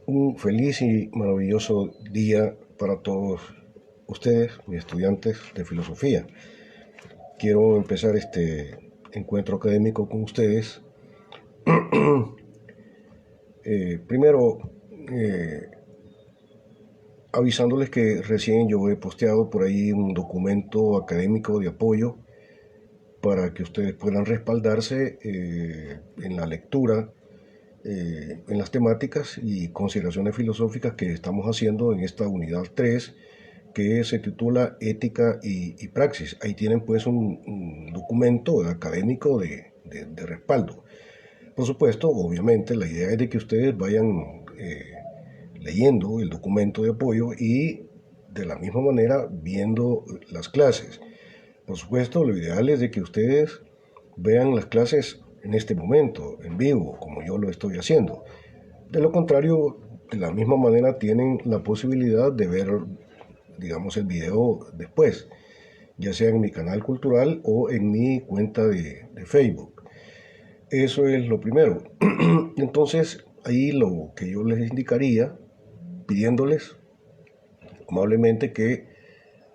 Un feliz y maravilloso día para todos ustedes, mis estudiantes de filosofía. Quiero empezar este encuentro académico con ustedes. Primero, eh, avisándoles que recién yo he posteado por ahí un documento académico de apoyo para que ustedes puedan respaldarse en la lectura, en las temáticas y consideraciones filosóficas que estamos haciendo en esta unidad 3, que se titula Ética y Praxis. Ahí tienen pues un documento académico de respaldo. Por supuesto, obviamente, la idea es de que ustedes vayan leyendo el documento de apoyo y de la misma manera viendo las clases. Por supuesto, lo ideal es de que ustedes vean las clases en este momento, en vivo, como yo lo estoy haciendo. De lo contrario, de la misma manera tienen la posibilidad de ver, digamos, el video después, ya sea en mi canal cultural o en mi cuenta de Facebook. Eso es lo primero. Entonces, ahí lo que yo les indicaría, pidiéndoles amablemente que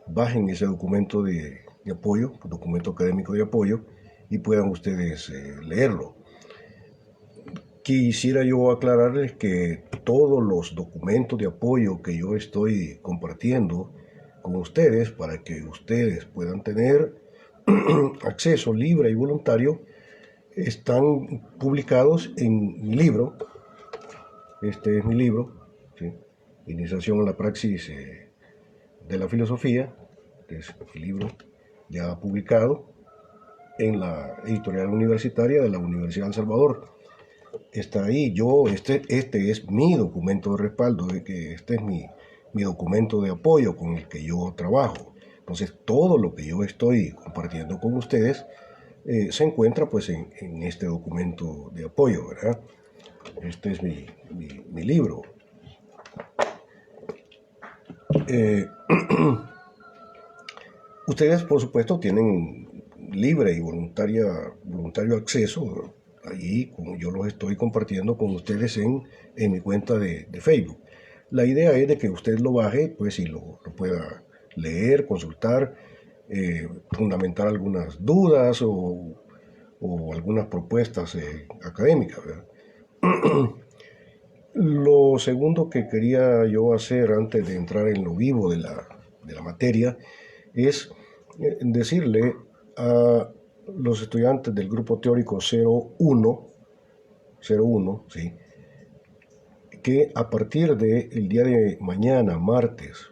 bajen ese documento de apoyo, documento académico de apoyo, y puedan ustedes leerlo. Quisiera yo aclararles que todos los documentos de apoyo que yo estoy compartiendo con ustedes para que ustedes puedan tener acceso libre y voluntario están publicados en mi libro. Este es mi libro, ¿sí? Iniciación a la praxis de la filosofía. Este es el libro ya publicado en la editorial universitaria de la Universidad de El Salvador. Está ahí, este es mi documento de respaldo, de que este es mi documento de apoyo con el que yo trabajo. Entonces, todo lo que yo estoy compartiendo con ustedes se encuentra pues en este documento de apoyo, ¿verdad? Este es mi libro. Ustedes, por supuesto, tienen libre y voluntario acceso allí, como yo los estoy compartiendo con ustedes en mi cuenta de Facebook. La idea es de que usted lo baje, pues, y lo pueda leer, consultar, fundamentar algunas dudas o algunas propuestas académicas, ¿verdad? Lo segundo que quería yo hacer antes de entrar en lo vivo de la materia es decirle a los estudiantes del grupo teórico 01, ¿sí?, que a partir del día de mañana, martes,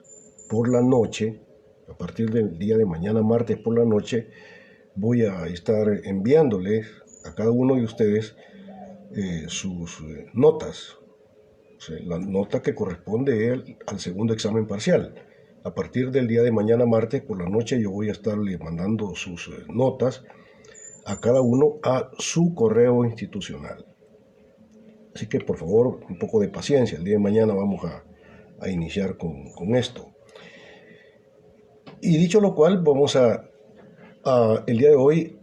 por la noche, a partir del día de mañana, martes, por la noche, voy a estar enviándoles a cada uno de ustedes sus notas, o sea, la nota que corresponde al segundo examen parcial. A partir del día de mañana, martes, por la noche, yo voy a estarle mandando sus notas a cada uno a su correo institucional. Así que, por favor, un poco de paciencia. El día de mañana vamos a iniciar con esto. Y dicho lo cual, vamos el día de hoy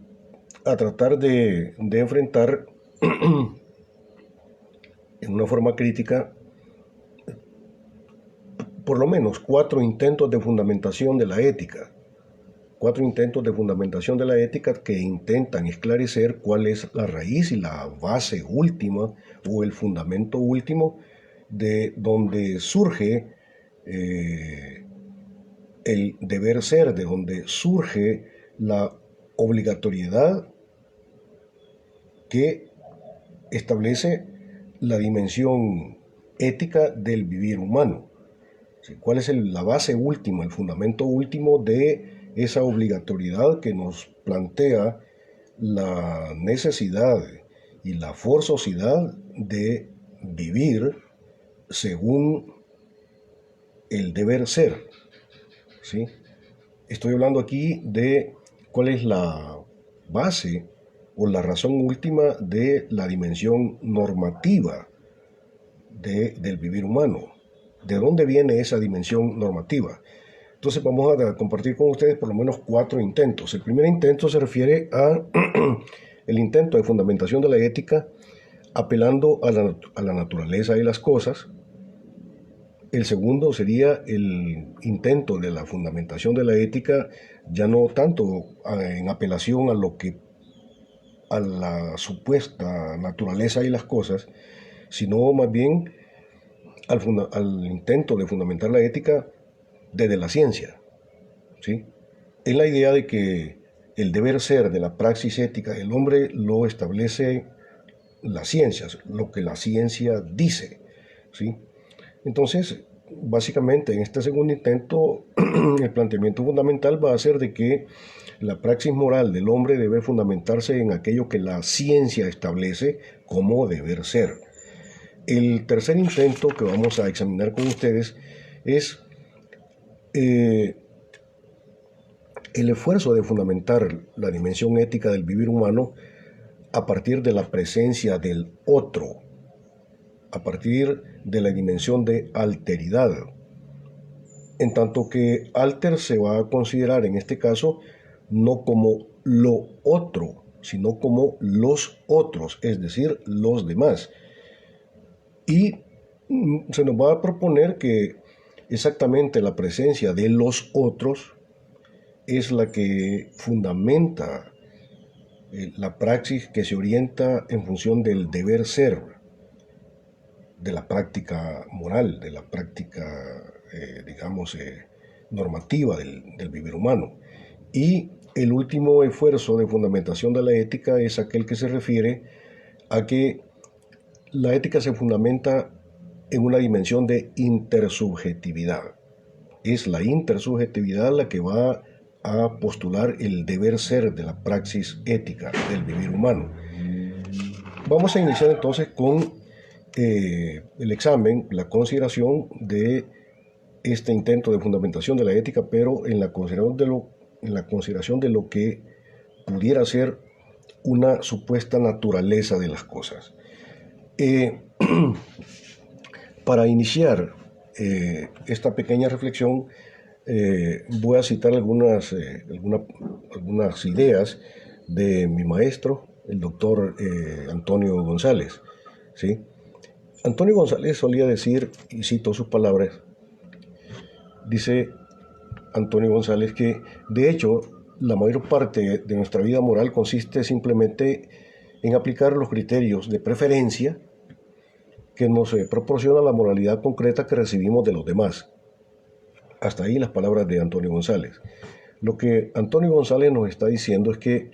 a tratar de enfrentar en una forma crítica por lo menos 4 intentos de fundamentación de la ética. 4 intentos de fundamentación de la ética que intentan esclarecer cuál es la raíz y la base última o el fundamento último de donde surge el deber ser, de donde surge la obligatoriedad que establece la dimensión ética del vivir humano. ¿Cuál es la base última, el fundamento último de esa obligatoriedad que nos plantea la necesidad y la forzosidad de vivir según el deber ser? ¿Sí? Estoy hablando aquí de cuál es la base o la razón última de la dimensión normativa del vivir humano. ¿De dónde viene esa dimensión normativa? Entonces vamos a compartir con ustedes por lo menos 4 intentos. El primer intento se refiere a el intento de fundamentación de la ética apelando a la naturaleza de las cosas, El segundo sería el intento de la fundamentación de la ética, ya no tanto en apelación a lo que a la supuesta naturaleza de las cosas, sino más bien al intento de fundamentar la ética desde la ciencia, ¿sí? Es la idea de que el deber ser de la praxis ética del hombre lo establece las ciencias, lo que la ciencia dice, ¿sí? Entonces, básicamente en este segundo intento, el planteamiento fundamental va a ser de que la praxis moral del hombre debe fundamentarse en aquello que la ciencia establece como deber ser. El tercer intento que vamos a examinar con ustedes es el esfuerzo de fundamentar la dimensión ética del vivir humano a partir de la presencia del otro, a partir de la dimensión de alteridad. En tanto que alter se va a considerar en este caso no como lo otro, sino como los otros, es decir, los demás. Y se nos va a proponer que exactamente la presencia de los otros es la que fundamenta la praxis que se orienta en función del deber ser, de la práctica moral, de la práctica, normativa del vivir humano. Y el último esfuerzo de fundamentación de la ética es aquel que se refiere a que la ética se fundamenta en una dimensión de intersubjetividad. Es la intersubjetividad la que va a postular el deber ser de la praxis ética del vivir humano. Vamos a iniciar entonces con el examen, la consideración de este intento de fundamentación de la ética, pero en la consideración de lo que pudiera ser una supuesta naturaleza de las cosas. Para iniciar esta pequeña reflexión, voy a citar algunas ideas de mi maestro, el doctor Antonio González, ¿sí? Antonio González solía decir, y cito sus palabras, dice Antonio González que, de hecho, la mayor parte de nuestra vida moral consiste simplemente en aplicar los criterios de preferencia que nos proporciona la moralidad concreta que recibimos de los demás. Hasta ahí las palabras de Antonio González. Lo que Antonio González nos está diciendo es que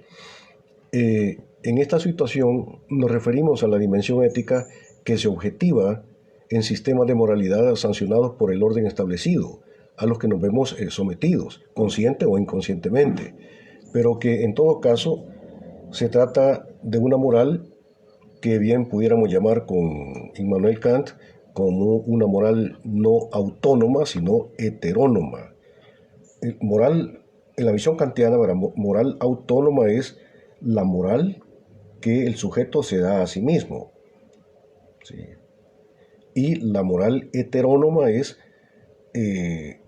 en esta situación nos referimos a la dimensión ética que se objetiva en sistemas de moralidad sancionados por el orden establecido, a los que nos vemos sometidos, consciente o inconscientemente, pero que en todo caso se trata de una moral que bien pudiéramos llamar con Immanuel Kant como una moral no autónoma, sino heterónoma. Moral, en la visión kantiana, moral autónoma es la moral que el sujeto se da a sí mismo. ¿Sí? Y la moral heterónoma es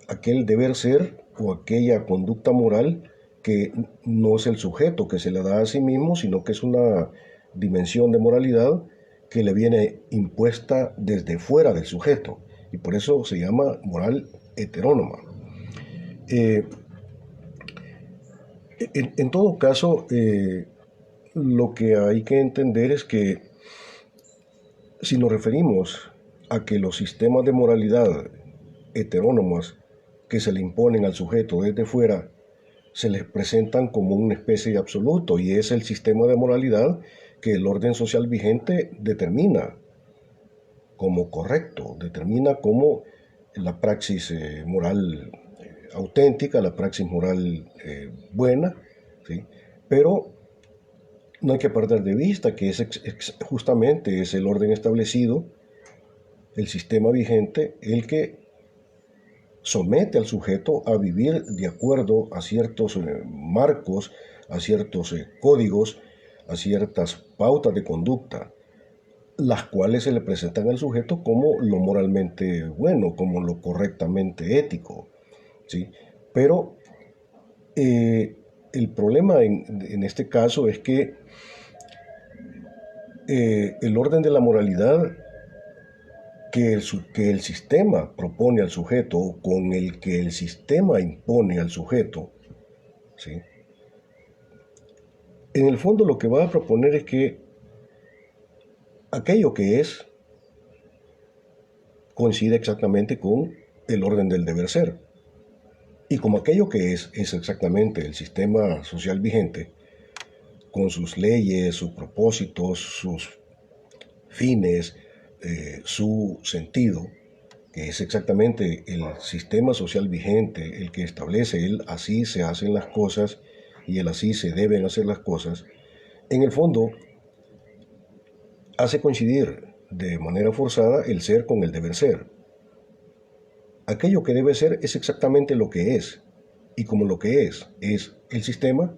aquel deber ser o aquella conducta moral que no es el sujeto que se le da a sí mismo, sino que es una dimensión de moralidad que le viene impuesta desde fuera del sujeto, y por eso se llama moral heterónoma. En todo caso, lo que hay que entender es que si nos referimos a que los sistemas de moralidad heterónomos que se le imponen al sujeto desde fuera se les presentan como una especie de absoluto, y es el sistema de moralidad que el orden social vigente determina como correcto, determina como la praxis moral auténtica, la praxis moral buena, ¿sí? Pero no hay que perder de vista que justamente es el orden establecido, el sistema vigente, el que somete al sujeto a vivir de acuerdo a ciertos marcos, a ciertos códigos, a ciertas pautas de conducta, las cuales se le presentan al sujeto como lo moralmente bueno, como lo correctamente ético, ¿sí? Pero el problema en este caso es que el orden de la moralidad que el sistema propone al sujeto o con el que el sistema impone al sujeto, ¿sí? En el fondo lo que va a proponer es que aquello que es coincide exactamente con el orden del deber ser. Y como aquello que es exactamente el sistema social vigente, con sus leyes, sus propósitos, sus fines, su sentido, que es exactamente el sistema social vigente, el que establece el así se hacen las cosas y el así se deben hacer las cosas, en el fondo hace coincidir de manera forzada el ser con el deber ser. Aquello que debe ser es exactamente lo que es, y como lo que es el sistema,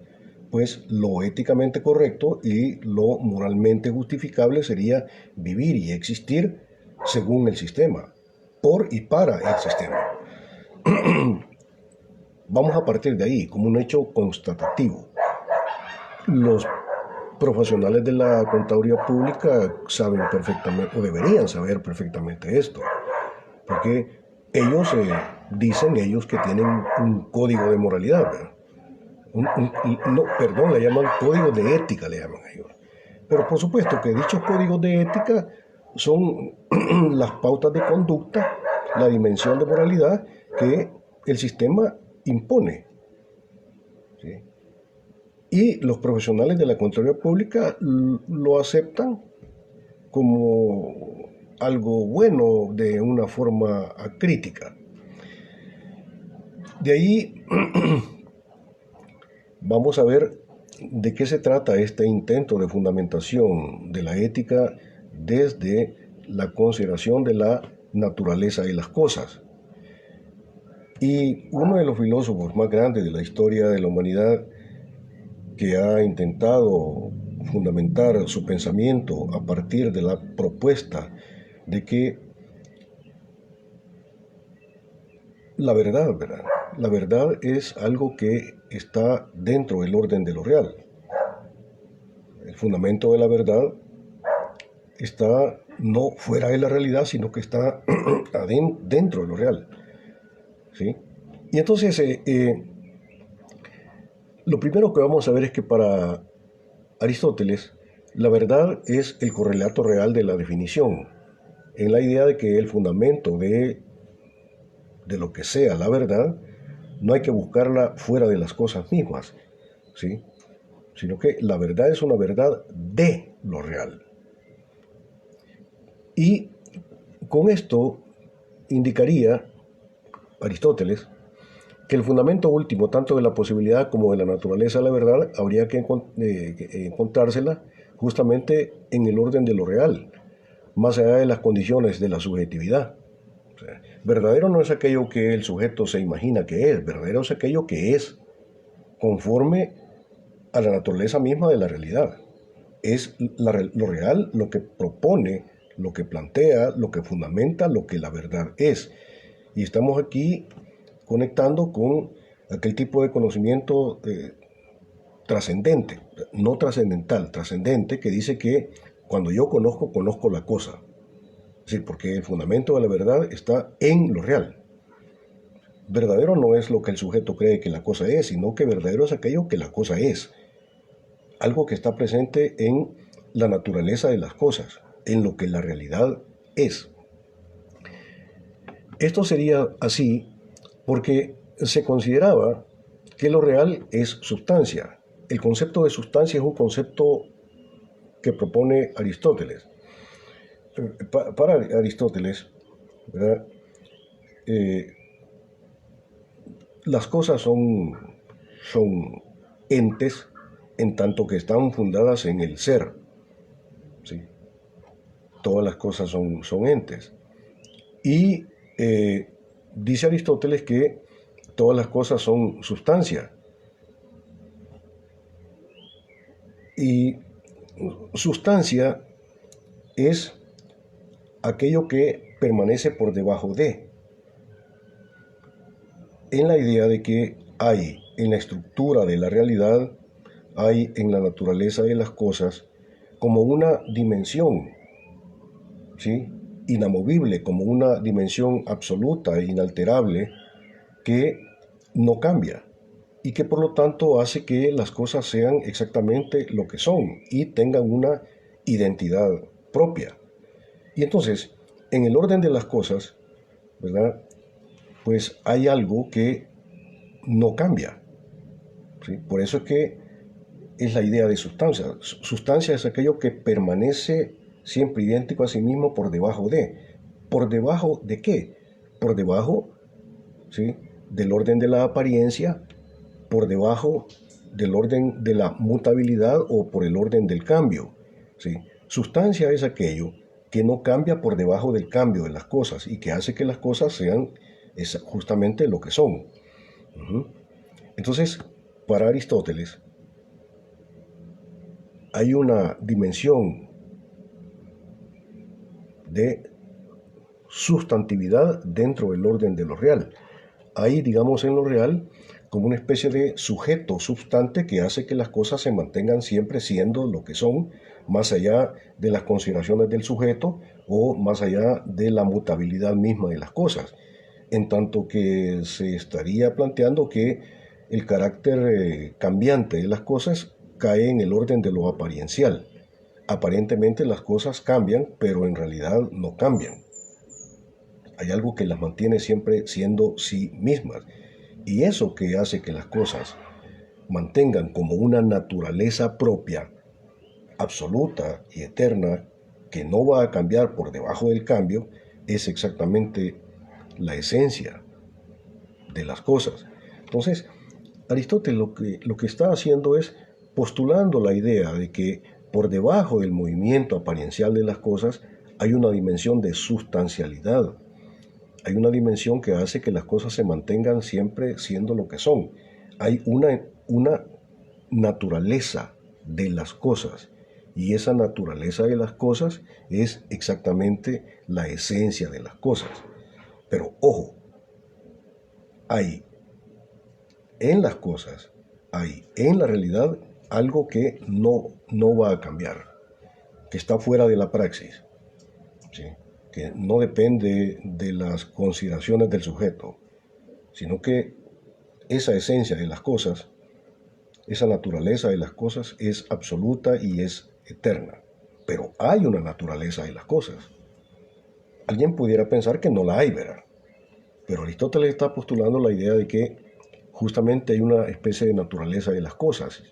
pues lo éticamente correcto y lo moralmente justificable sería vivir y existir según el sistema, por y para el sistema. Vamos a partir de ahí, como un hecho constatativo. Los profesionales de la contaduría pública saben perfectamente, o deberían saber perfectamente esto, porque ellos dicen ellos que tienen un código de moralidad, ¿verdad? No, perdón, le llaman código de ética, le llaman ellos. Pero por supuesto que dichos códigos de ética son las pautas de conducta, la dimensión de moralidad que el sistema impone, ¿sí? Y los profesionales de la Contraloría Pública lo aceptan como algo bueno de una forma crítica. De ahí vamos a ver de qué se trata este intento de fundamentación de la ética desde la consideración de la naturaleza de las cosas. Y uno de los filósofos más grandes de la historia de la humanidad que ha intentado fundamentar su pensamiento a partir de la propuesta de que la verdad, ¿verdad? La verdad es algo que está dentro del orden de lo real. El fundamento de la verdad está no fuera de la realidad, sino que está dentro de lo real, ¿sí? Y entonces, lo primero que vamos a ver es que para Aristóteles, la verdad es el correlato real de la definición, en la idea de que el fundamento de lo que sea la verdad, no hay que buscarla fuera de las cosas mismas, ¿sí? Sino que la verdad es una verdad de lo real. Y con esto indicaría Aristóteles que el fundamento último, tanto de la posibilidad como de la naturaleza de la verdad, habría que encontrársela justamente en el orden de lo real, más allá de las condiciones de la subjetividad. O sea, verdadero no es aquello que el sujeto se imagina que es, verdadero es aquello que es, conforme a la naturaleza misma de la realidad. Es lo real, lo que propone, lo que plantea, lo que fundamenta, lo que la verdad es. Y estamos aquí conectando con aquel tipo de conocimiento trascendente, no trascendental, trascendente, que dice que cuando yo conozco, conozco la cosa. Es decir, porque el fundamento de la verdad está en lo real. Verdadero no es lo que el sujeto cree que la cosa es, sino que verdadero es aquello que la cosa es. Algo que está presente en la naturaleza de las cosas, en lo que la realidad es. Esto sería así porque se consideraba que lo real es sustancia. El concepto de sustancia es un concepto que propone Aristóteles. Para Aristóteles, ¿verdad? Las cosas son entes en tanto que están fundadas en el ser, ¿sí? Todas las cosas son entes. Y dice Aristóteles que todas las cosas son sustancia. Y sustancia es aquello que permanece por debajo de, en la idea de que hay en la estructura de la realidad, hay en la naturaleza de las cosas como una dimensión, ¿sí? inamovible, como una dimensión absoluta e inalterable que no cambia y que por lo tanto hace que las cosas sean exactamente lo que son y tengan una identidad propia. Y entonces, en el orden de las cosas, ¿verdad? Pues hay algo que no cambia, ¿sí? Por eso es que es la idea de sustancia. Sustancia es aquello que permanece siempre idéntico a sí mismo por debajo de. ¿Por debajo de qué? Por debajo, ¿sí?, del orden de la apariencia, por debajo del orden de la mutabilidad o por el orden del cambio, ¿sí? Sustancia es aquello que no cambia por debajo del cambio de las cosas y que hace que las cosas sean justamente lo que son. Entonces, para Aristóteles, hay una dimensión de sustantividad dentro del orden de lo real. Hay, digamos, en lo real como una especie de sujeto substante que hace que las cosas se mantengan siempre siendo lo que son, más allá de las consideraciones del sujeto o más allá de la mutabilidad misma de las cosas. En tanto que se estaría planteando que el carácter cambiante de las cosas cae en el orden de lo apariencial. Aparentemente las cosas cambian, pero en realidad no cambian. Hay algo que las mantiene siempre siendo sí mismas. Y eso que hace que las cosas mantengan como una naturaleza propia, absoluta y eterna, que no va a cambiar por debajo del cambio, es exactamente la esencia de las cosas. Entonces, Aristóteles lo que está haciendo es postulando la idea de que por debajo del movimiento apariencial de las cosas hay una dimensión de sustancialidad. Hay una dimensión que hace que las cosas se mantengan siempre siendo lo que son. Hay una naturaleza de las cosas. Y esa naturaleza de las cosas es exactamente la esencia de las cosas. Pero ojo, hay en las cosas, hay en la realidad algo que no va a cambiar, que está fuera de la praxis, ¿sí?, que no depende de las consideraciones del sujeto, sino que esa esencia de las cosas, esa naturaleza de las cosas es absoluta y es eterna. Pero hay una naturaleza de las cosas. Alguien pudiera pensar que no la hay, ¿verdad? Pero Aristóteles está postulando la idea de que justamente hay una especie de naturaleza de las cosas.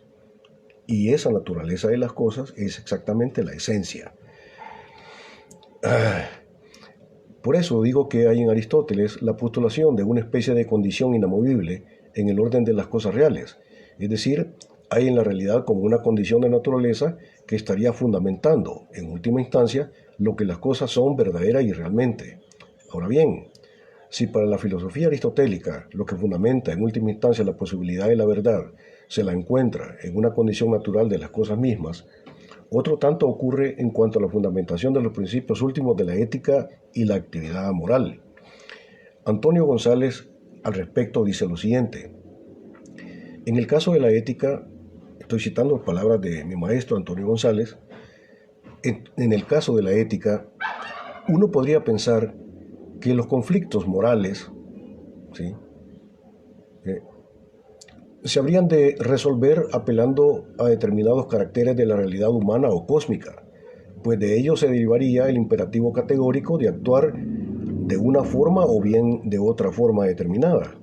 Y esa naturaleza de las cosas es exactamente la esencia. Por eso digo que hay en Aristóteles la postulación de una especie de condición inamovible en el orden de las cosas reales. Es decir, hay en la realidad como una condición de naturaleza que estaría fundamentando, en última instancia, lo que las cosas son verdadera y realmente. Ahora bien, si para la filosofía aristotélica lo que fundamenta en última instancia la posibilidad de la verdad se la encuentra en una condición natural de las cosas mismas, otro tanto ocurre en cuanto a la fundamentación de los principios últimos de la ética y la actividad moral. Antonio González al respecto dice lo siguiente: en el caso de la ética, estoy citando palabras de mi maestro Antonio González, en el caso de la ética, uno podría pensar que los conflictos morales, ¿sí?, se habrían de resolver apelando a determinados caracteres de la realidad humana o cósmica, pues de ello se derivaría el imperativo categórico de actuar de una forma o bien de otra forma determinada.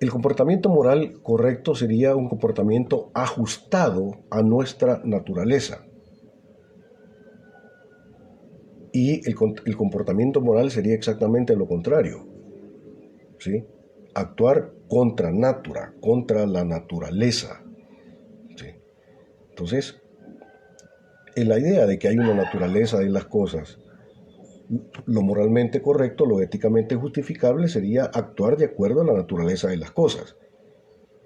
El comportamiento moral correcto sería un comportamiento ajustado a nuestra naturaleza. Y el comportamiento moral sería exactamente lo contrario, ¿sí?, actuar contra natura, contra la naturaleza, ¿sí? Entonces, en la idea de que hay una naturaleza de las cosas, lo moralmente correcto, lo éticamente justificable sería actuar de acuerdo a la naturaleza de las cosas,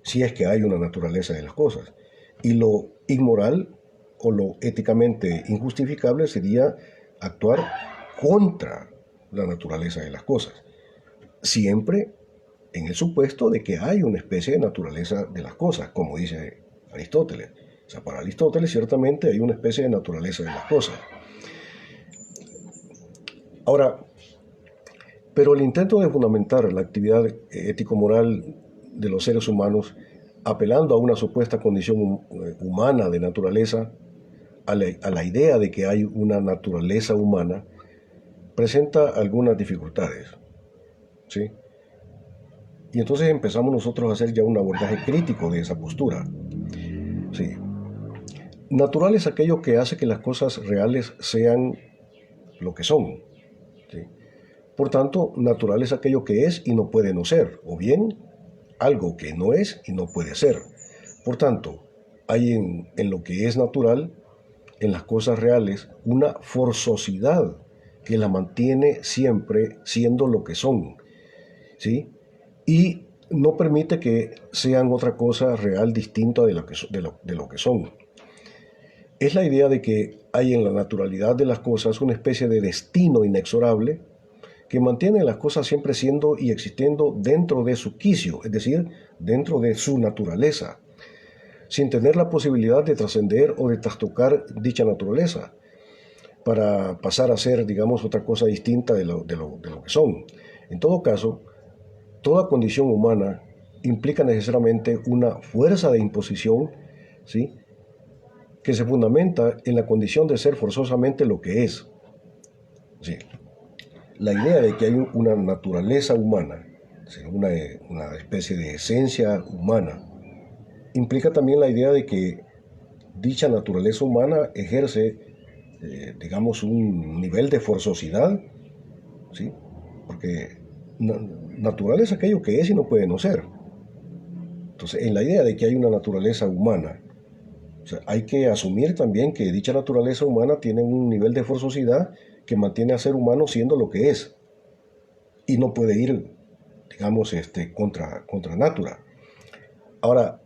si es que hay una naturaleza de las cosas. Y lo inmoral o lo éticamente injustificable sería actuar contra la naturaleza de las cosas, siempre en el supuesto de que hay una especie de naturaleza de las cosas, como dice Aristóteles. O sea, para Aristóteles ciertamente hay una especie de naturaleza de las cosas. Ahora, pero el intento de fundamentar la actividad ético-moral de los seres humanos, apelando a una supuesta condición humana de naturaleza, a la idea de que hay una naturaleza humana, presenta algunas dificultades, ¿sí? Y entonces empezamos nosotros a hacer ya un abordaje crítico de esa postura, ¿sí? Natural es aquello que hace que las cosas reales sean lo que son, ¿sí? Por tanto, natural es aquello que es y no puede no ser, o bien algo que no es y no puede ser. Por tanto, hay en lo que es natural, en las cosas reales, una forzosidad que la mantiene siempre siendo lo que son, ¿sí? Y no permite que sean otra cosa real distinta de lo que son. Es la idea de que hay en la naturalidad de las cosas una especie de destino inexorable que mantiene las cosas siempre siendo y existiendo dentro de su quicio, es decir, dentro de su naturaleza, sin tener la posibilidad de trascender o de trastocar dicha naturaleza, para pasar a ser, digamos, otra cosa distinta de lo que son. En todo caso, toda condición humana implica necesariamente una fuerza de imposición, ¿sí?, que se fundamenta en la condición de ser forzosamente lo que es. Sí. La idea de que hay una naturaleza humana, una especie de esencia humana, implica también la idea de que dicha naturaleza humana ejerce, digamos, un nivel de forzosidad, ¿sí? Porque natural es aquello que es y no puede no ser. Entonces, en la idea de que hay una naturaleza humana, o sea, hay que asumir también que dicha naturaleza humana tiene un nivel de forzosidad que mantiene al ser humano siendo lo que es y no puede ir, digamos, contra natura. Ahora,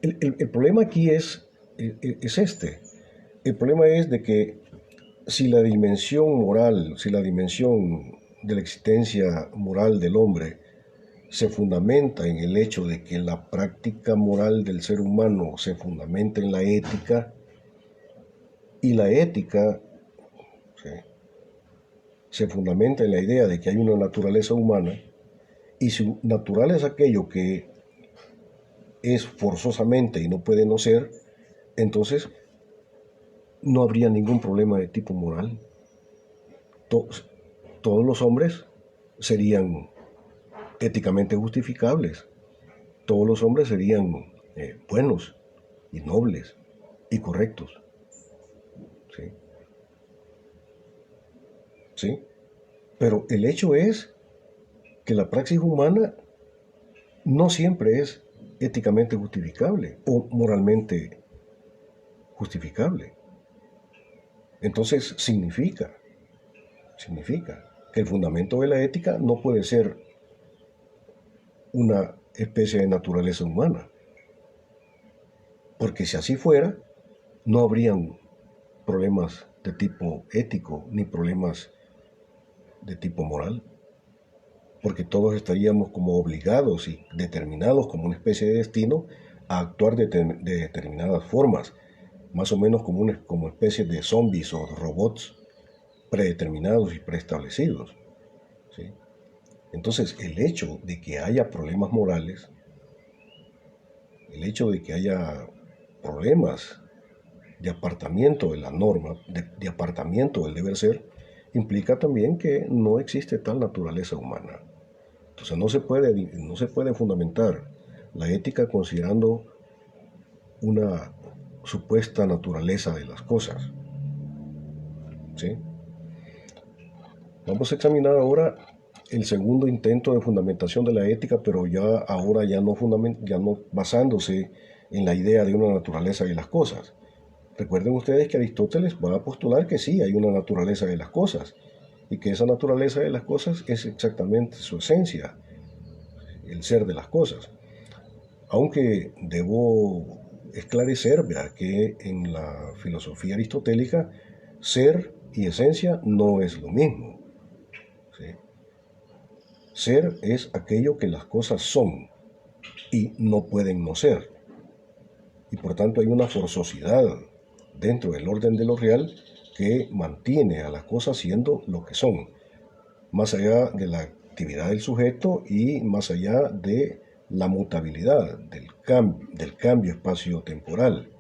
el problema aquí es este. El problema es de que si la dimensión moral, si la dimensión de la existencia moral del hombre se fundamenta en el hecho de que la práctica moral del ser humano se fundamenta en la ética, y la ética, ¿sí?, se fundamenta en la idea de que hay una naturaleza humana, y si natural es aquello que es forzosamente y no puede no ser, entonces no habría ningún problema de tipo moral. Todos los hombres serían éticamente justificables. Todos los hombres serían buenos y nobles y correctos. ¿Sí? ¿Sí? Pero el hecho es que la praxis humana no siempre es éticamente justificable o moralmente justificable. Entonces significa que el fundamento de la ética no puede ser una especie de naturaleza humana. Porque si así fuera, no habrían problemas de tipo ético ni problemas de tipo moral. Porque todos estaríamos como obligados y determinados como una especie de destino a actuar de determinadas formas, más o menos como especies de zombies o robots predeterminados y preestablecidos, ¿sí? Entonces, el hecho de que haya problemas morales, el hecho de que haya problemas de apartamiento de la norma, de apartamiento del deber ser, implica también que no existe tal naturaleza humana. Entonces no se puede fundamentar la ética considerando una supuesta naturaleza de las cosas, ¿sí? Vamos a examinar ahora el segundo intento de fundamentación de la ética, pero ahora ya no basándose en la idea de una naturaleza de las cosas. Recuerden ustedes que Aristóteles va a postular que sí, hay una naturaleza de las cosas, y que esa naturaleza de las cosas es exactamente su esencia, el ser de las cosas. Aunque debo esclarecer, ¿verdad?, que en la filosofía aristotélica ser y esencia no es lo mismo, ¿sí? Ser es aquello que las cosas son y no pueden no ser. Y por tanto hay una forzosidad dentro del orden de lo real que mantiene a las cosas siendo lo que son, más allá de la actividad del sujeto y más allá de la mutabilidad, del cambio espacio-temporal.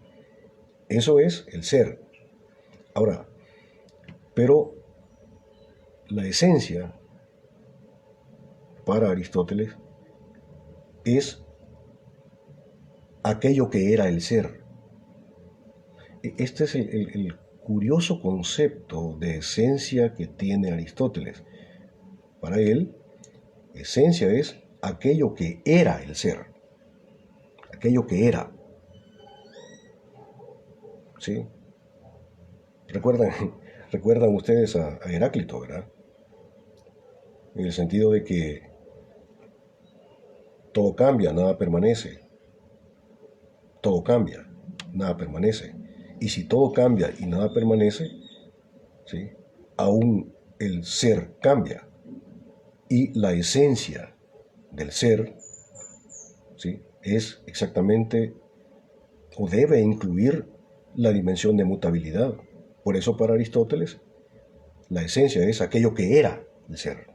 Eso es el ser. Ahora, pero la esencia para Aristóteles es aquello que era el ser. Este es el curioso concepto de esencia que tiene Aristóteles. Para él, esencia es aquello que era el ser, aquello que era. ¿Sí? ¿Recuerdan, recuerdan ustedes a Heráclito, ¿verdad? En el sentido de que todo cambia, nada permanece. Todo cambia, nada permanece. Y si todo cambia y nada permanece, ¿sí?, aún el ser cambia. Y la esencia del ser, ¿sí?, es exactamente o debe incluir la dimensión de mutabilidad. Por eso para Aristóteles la esencia es aquello que era el ser.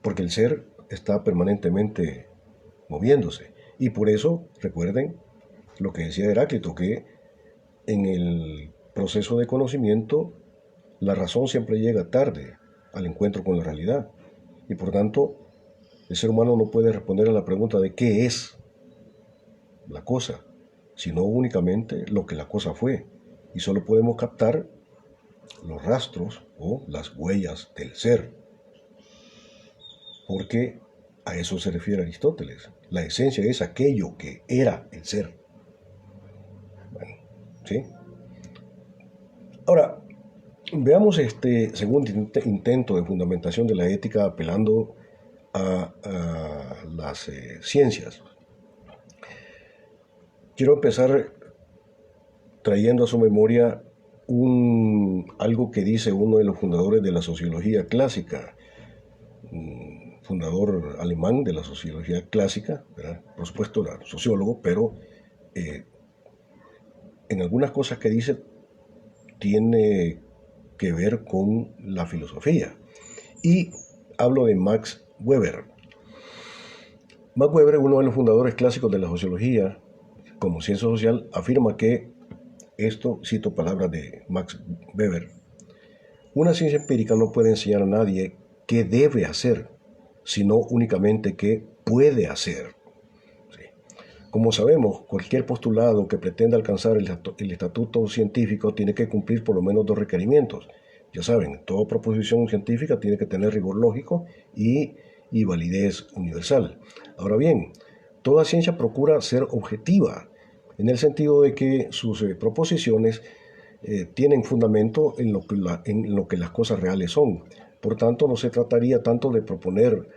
Porque el ser está permanentemente moviéndose. Y por eso, recuerden lo que decía Heráclito, que en el proceso de conocimiento la razón siempre llega tarde al encuentro con la realidad. Y por tanto, el ser humano no puede responder a la pregunta de qué es la cosa, sino únicamente lo que la cosa fue. Y solo podemos captar los rastros o las huellas del ser. Porque a eso se refiere Aristóteles. La esencia es aquello que era el ser. Bueno, ¿sí? Ahora, veamos este segundo intento de fundamentación de la ética apelando a las ciencias. Quiero empezar trayendo a su memoria algo que dice uno de los fundadores de la sociología clásica, fundador alemán de la sociología clásica, ¿verdad? Por supuesto era sociólogo, pero en algunas cosas que dice tiene que ver con la filosofía. Y hablo de Max Weber. Max Weber, uno de los fundadores clásicos de la sociología como ciencia social, afirma que, esto cito palabras de Max Weber, una ciencia empírica no puede enseñar a nadie qué debe hacer, sino únicamente qué puede hacer. ¿Sí? Como sabemos, cualquier postulado que pretenda alcanzar el estatuto científico tiene que cumplir por lo menos dos requerimientos. Ya saben, toda proposición científica tiene que tener rigor lógico y validez universal. Ahora bien, toda ciencia procura ser objetiva, en el sentido de que sus proposiciones tienen fundamento en lo que las cosas reales son. Por tanto, no se trataría tanto de proponer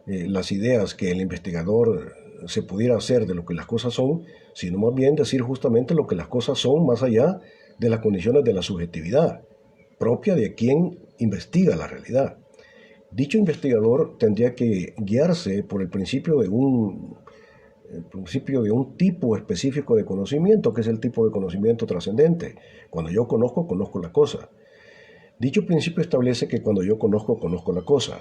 las ideas que el investigador se pudiera hacer de lo que las cosas son, sino más bien decir justamente lo que las cosas son más allá de las condiciones de la subjetividad propia de quien investiga la realidad. Dicho investigador tendría que guiarse por el principio de un tipo específico de conocimiento, que es el tipo de conocimiento trascendente. Cuando yo conozco, conozco la cosa. Dicho principio establece que cuando yo conozco, conozco la cosa.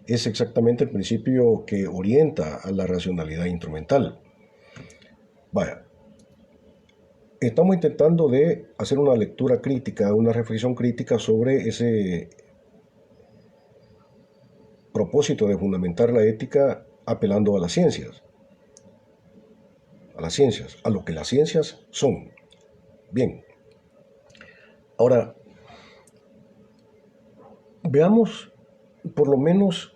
Es exactamente el principio que orienta a la racionalidad instrumental. Vaya, estamos intentando de hacer una lectura crítica, una reflexión crítica sobre ese propósito de fundamentar la ética apelando a las ciencias. A lo que las ciencias son. Bien. Ahora, veamos por lo menos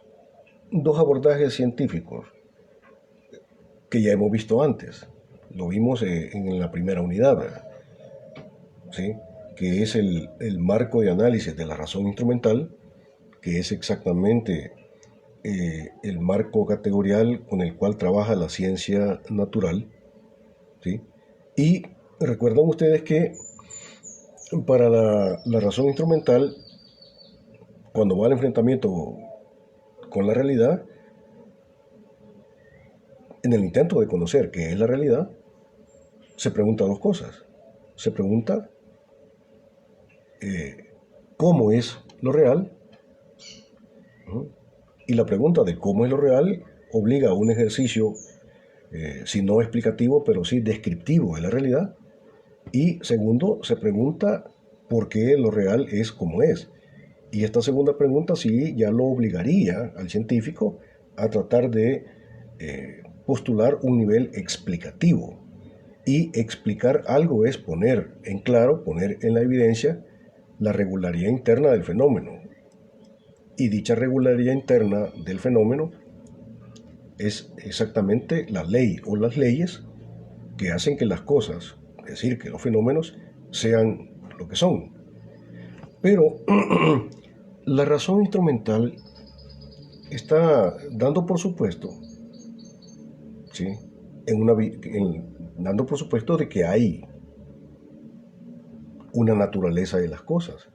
dos abordajes científicos que ya hemos visto antes. Lo vimos en la primera unidad, ¿verdad? ¿Sí? Que es el marco de análisis de la razón instrumental, que es exactamente el marco categorial con el cual trabaja la ciencia natural. ¿Sí? Y recuerdan ustedes que para la razón instrumental, cuando va al enfrentamiento con la realidad, en el intento de conocer qué es la realidad, se pregunta dos cosas. Se pregunta cómo es lo real. Y la pregunta de cómo es lo real obliga a un ejercicio, si no explicativo, pero sí descriptivo de la realidad. Y segundo, se pregunta por qué lo real es como es. Y esta segunda pregunta sí ya lo obligaría al científico a tratar de postular un nivel explicativo. Y explicar algo es poner en claro, poner en la evidencia la regularidad interna del fenómeno. Y dicha regularidad interna del fenómeno es exactamente la ley o las leyes que hacen que las cosas, es decir, que los fenómenos, sean lo que son. Pero la razón instrumental está dando por supuesto, ¿sí? Dando por supuesto de que hay una naturaleza de las cosas,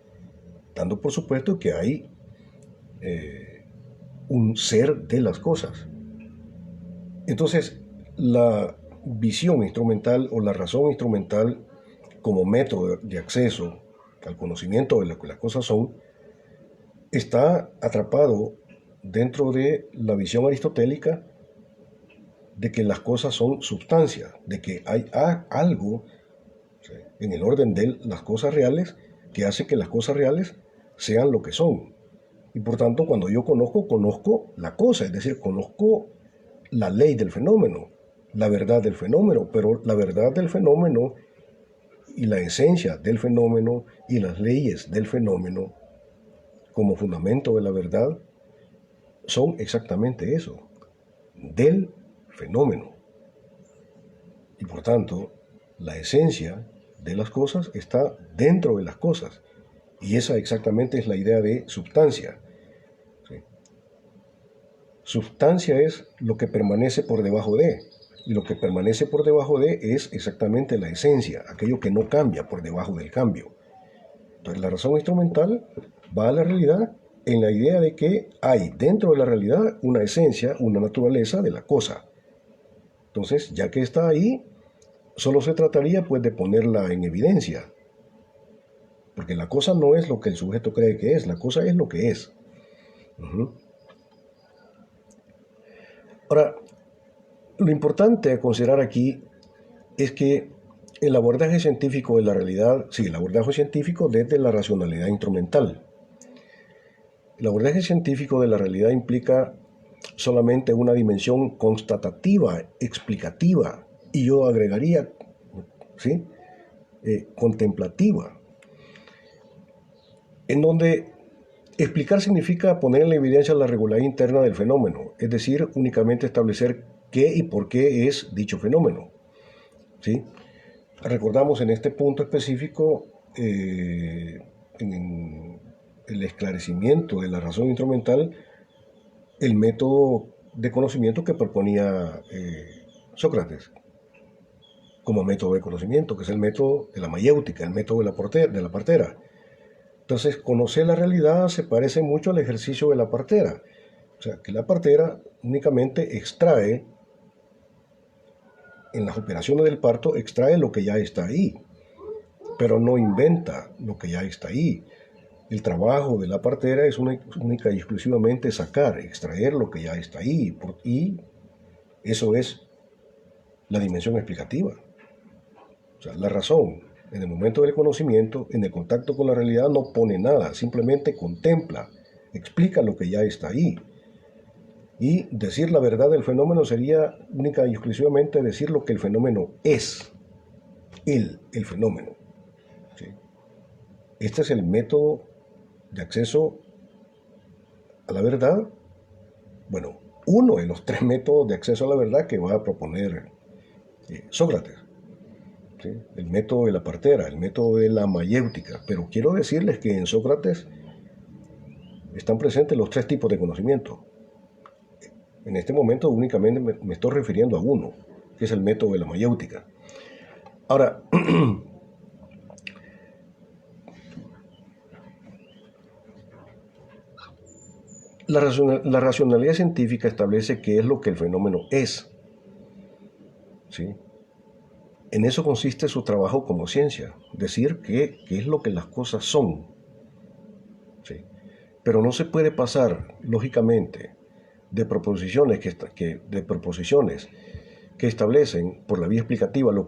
dando por supuesto que hay un ser de las cosas. Entonces, la visión instrumental o la razón instrumental como método de acceso al conocimiento de lo que las cosas son, está atrapado dentro de la visión aristotélica de que las cosas son sustancia, de que hay algo, ¿sí?, en el orden de las cosas reales que hace que las cosas reales sean lo que son. Y por tanto, cuando yo conozco la cosa, es decir, conozco la ley del fenómeno, la verdad del fenómeno, pero la verdad del fenómeno y la esencia del fenómeno y las leyes del fenómeno como fundamento de la verdad son exactamente eso, del fenómeno. Y por tanto, la esencia de las cosas está dentro de las cosas. Y esa exactamente es la idea de substancia. ¿Sí? Substancia es lo que permanece por debajo de. Y lo que permanece por debajo de es exactamente la esencia, aquello que no cambia por debajo del cambio. Entonces la razón instrumental va a la realidad en la idea de que hay dentro de la realidad una esencia, una naturaleza de la cosa. Entonces, ya que está ahí, solo se trataría pues de ponerla en evidencia. Porque la cosa no es lo que el sujeto cree que es, la cosa es lo que es. Ahora, lo importante a considerar aquí es que el abordaje científico de la realidad, sí, el abordaje científico desde la racionalidad instrumental. El abordaje científico de la realidad implica solamente una dimensión constatativa, explicativa, y yo agregaría, ¿sí?, contemplativa, en donde explicar significa poner en la evidencia la regularidad interna del fenómeno, es decir, únicamente establecer qué y por qué es dicho fenómeno. ¿Sí? Recordamos en este punto específico en el esclarecimiento de la razón instrumental el método de conocimiento que proponía Sócrates como método de conocimiento, que es el método de la mayéutica, el método de la partera. Entonces, conocer la realidad se parece mucho al ejercicio de la partera. O sea, que la partera únicamente extrae, en las operaciones del parto, extrae lo que ya está ahí, pero no inventa lo que ya está ahí. El trabajo de la partera es única y exclusivamente sacar, extraer lo que ya está ahí, y eso es la dimensión explicativa. O sea, la razón, en el momento del conocimiento, en el contacto con la realidad, no pone nada, simplemente contempla, explica lo que ya está ahí. Y decir la verdad del fenómeno sería única y exclusivamente decir lo que el fenómeno es, el fenómeno. ¿Sí? Este es el método de acceso a la verdad. Bueno, uno de los tres métodos de acceso a la verdad que va a proponer Sócrates. ¿Sí? El método de la partera, el método de la mayéutica. Pero quiero decirles que en Sócrates están presentes los tres tipos de conocimiento. En este momento únicamente me estoy refiriendo a uno, que es el método de la mayéutica. Ahora, la racionalidad científica establece qué es lo que el fenómeno es. ¿Sí? En eso consiste su trabajo como ciencia, decir qué es lo que las cosas son. ¿Sí? Pero no se puede pasar, lógicamente, de proposiciones que establecen por la vía explicativa lo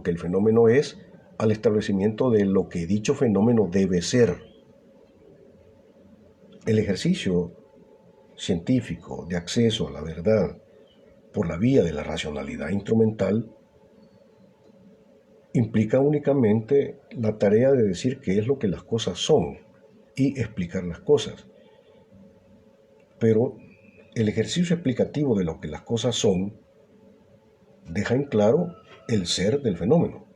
que el fenómeno es, al establecimiento de lo que dicho fenómeno debe ser. El ejercicio científico de acceso a la verdad por la vía de la racionalidad instrumental implica únicamente la tarea de decir qué es lo que las cosas son y explicar las cosas. Pero el ejercicio explicativo de lo que las cosas son deja en claro el ser del fenómeno.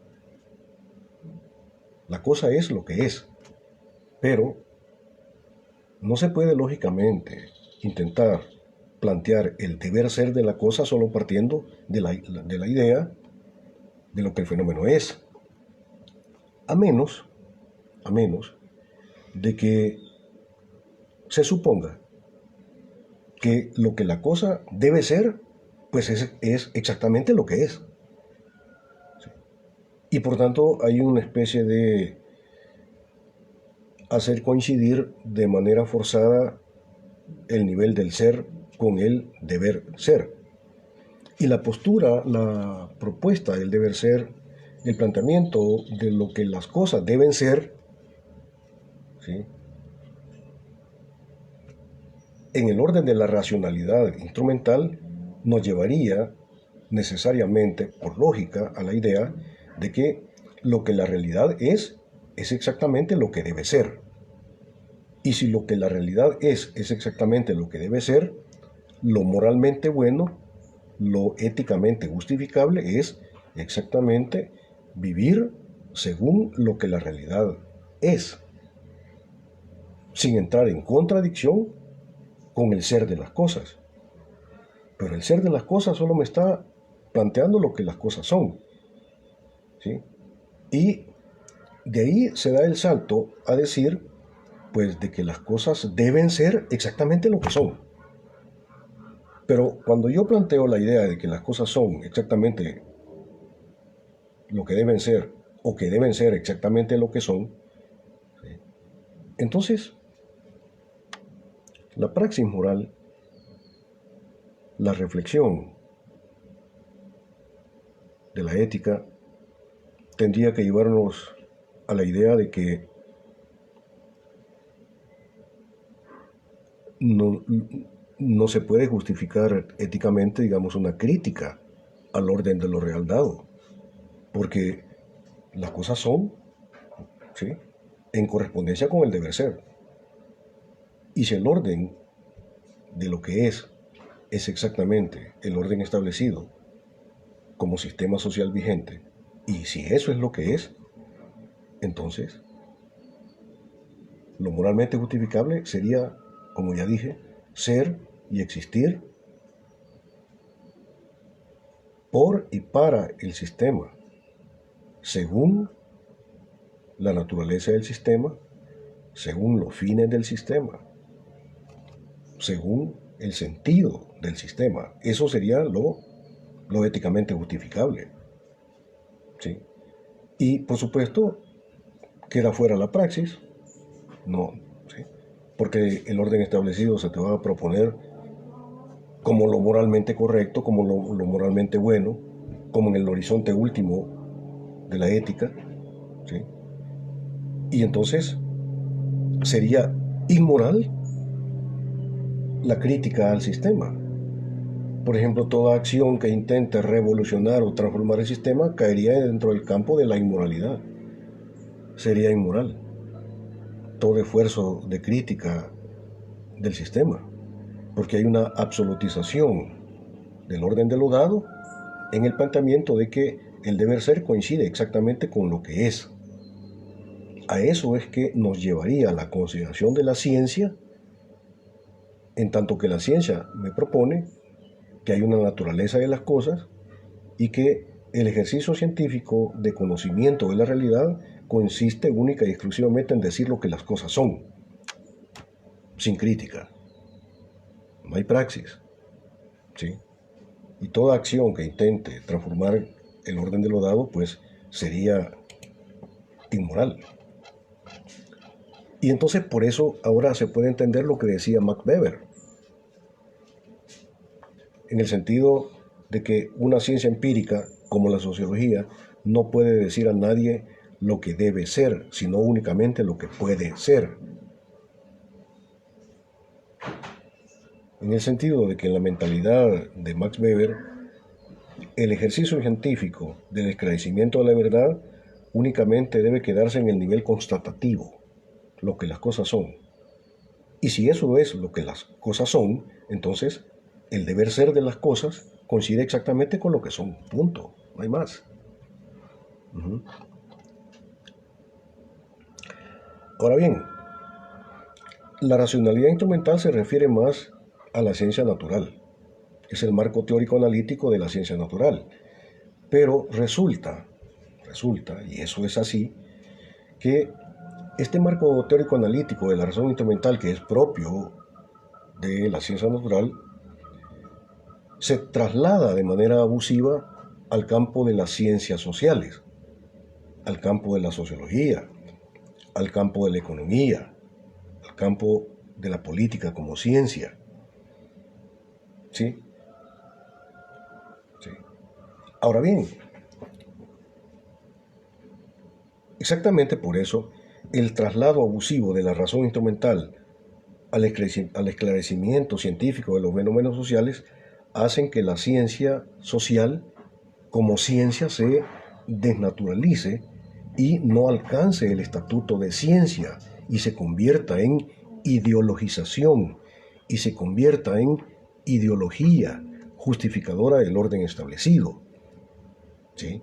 La cosa es lo que es, pero no se puede lógicamente intentar plantear el deber ser de la cosa solo partiendo de la idea de lo que el fenómeno es, a menos de que se suponga que lo que la cosa debe ser, pues es exactamente lo que es. Y por tanto hay una especie de hacer coincidir de manera forzada el nivel del ser con el deber ser. Y la postura, la propuesta del deber ser, el planteamiento de lo que las cosas deben ser, ¿sí?, en el orden de la racionalidad instrumental, nos llevaría necesariamente, por lógica, a la idea de que lo que la realidad es exactamente lo que debe ser. Y si lo que la realidad es exactamente lo que debe ser, lo moralmente bueno, lo éticamente justificable es exactamente vivir según lo que la realidad es, sin entrar en contradicción con el ser de las cosas. Pero el ser de las cosas solo me está planteando lo que las cosas son, ¿sí? Y de ahí se da el salto a decir, pues, de que las cosas deben ser exactamente lo que son. Pero cuando yo planteo la idea de que las cosas son exactamente lo que deben ser, o que deben ser exactamente lo que son, ¿sí?, entonces la praxis moral, la reflexión de la ética, tendría que llevarnos a la idea de que no, no se puede justificar éticamente, digamos, una crítica al orden de lo real dado, porque las cosas son, ¿sí?, en correspondencia con el deber ser. Y si el orden de lo que es exactamente el orden establecido como sistema social vigente, y si eso es lo que es, entonces lo moralmente justificable sería, como ya dije, ser y existir por y para el sistema, según la naturaleza del sistema, según los fines del sistema, según el sentido del sistema. Eso sería lo éticamente justificable, ¿sí? Y por supuesto queda fuera la praxis, no, ¿sí?, porque el orden establecido se te va a proponer como lo moralmente correcto, como lo moralmente bueno, como en el horizonte último de la ética, ¿sí? Y entonces sería inmoral la crítica al sistema. Por ejemplo, toda acción que intente revolucionar o transformar el sistema caería dentro del campo de la inmoralidad. Sería inmoral todo esfuerzo de crítica del sistema, porque hay una absolutización del orden de lo dado en el planteamiento de que el deber ser coincide exactamente con lo que es. A eso es que nos llevaría la consideración de la ciencia, en tanto que la ciencia me propone que hay una naturaleza de las cosas y que el ejercicio científico de conocimiento de la realidad consiste única y exclusivamente en decir lo que las cosas son, sin crítica. No hay praxis, ¿sí? Y toda acción que intente transformar el orden de lo dado, pues sería inmoral. Y entonces por eso ahora se puede entender lo que decía Max Weber, en el sentido de que una ciencia empírica como la sociología no puede decir a nadie lo que debe ser, sino únicamente lo que puede ser. En el sentido de que en la mentalidad de Max Weber, el ejercicio científico del esclarecimiento de la verdad únicamente debe quedarse en el nivel constatativo, lo que las cosas son. Y si eso es lo que las cosas son, entonces el deber ser de las cosas coincide exactamente con lo que son. Punto. No hay más. Ahora bien, la racionalidad instrumental se refiere más a la ciencia natural. Es el marco teórico analítico de la ciencia natural. Pero resulta, y eso es así, que este marco teórico analítico de la razón instrumental, que es propio de la ciencia natural, se traslada de manera abusiva al campo de las ciencias sociales, al campo de la sociología, al campo de la economía, al campo de la política como ciencia. ¿Sí? Sí. Ahora bien, exactamente por eso, el traslado abusivo de la razón instrumental al esclarecimiento científico de los fenómenos sociales hacen que la ciencia social como ciencia se desnaturalice y no alcance el estatuto de ciencia y se convierta en ideologización y se convierta en ideología justificadora del orden establecido. ¿Sí?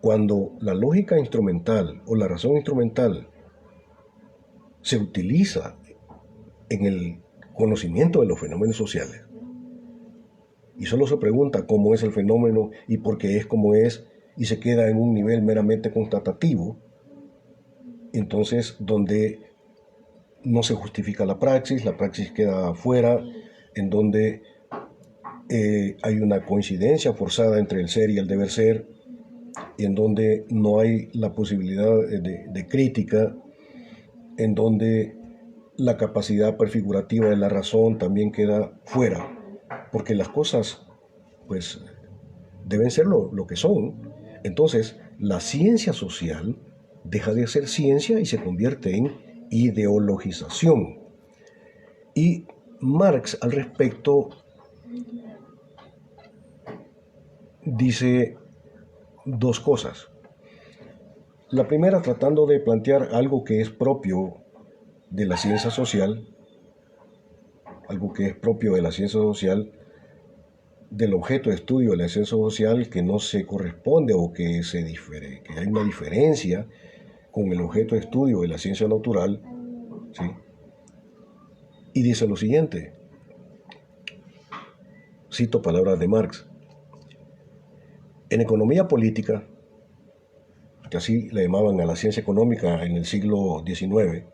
Cuando la lógica instrumental o la razón instrumental se utiliza en el conocimiento de los fenómenos sociales y solo se pregunta cómo es el fenómeno y por qué es como es y se queda en un nivel meramente constatativo, entonces donde no se justifica la praxis queda afuera, en donde hay una coincidencia forzada entre el ser y el deber ser, y en donde no hay la posibilidad de crítica, en donde la capacidad prefigurativa de la razón también queda fuera, porque las cosas pues deben ser lo que son. Entonces la ciencia social deja de ser ciencia y se convierte en ideologización. Y Marx al respecto dice dos cosas. La primera, tratando de plantear algo que es propio de la ciencia social, del objeto de estudio de la ciencia social que no se corresponde o que hay una diferencia con el objeto de estudio de la ciencia natural, ¿sí? Y dice lo siguiente, cito palabras de Marx: en economía política, que así le llamaban a la ciencia económica en el siglo XIX,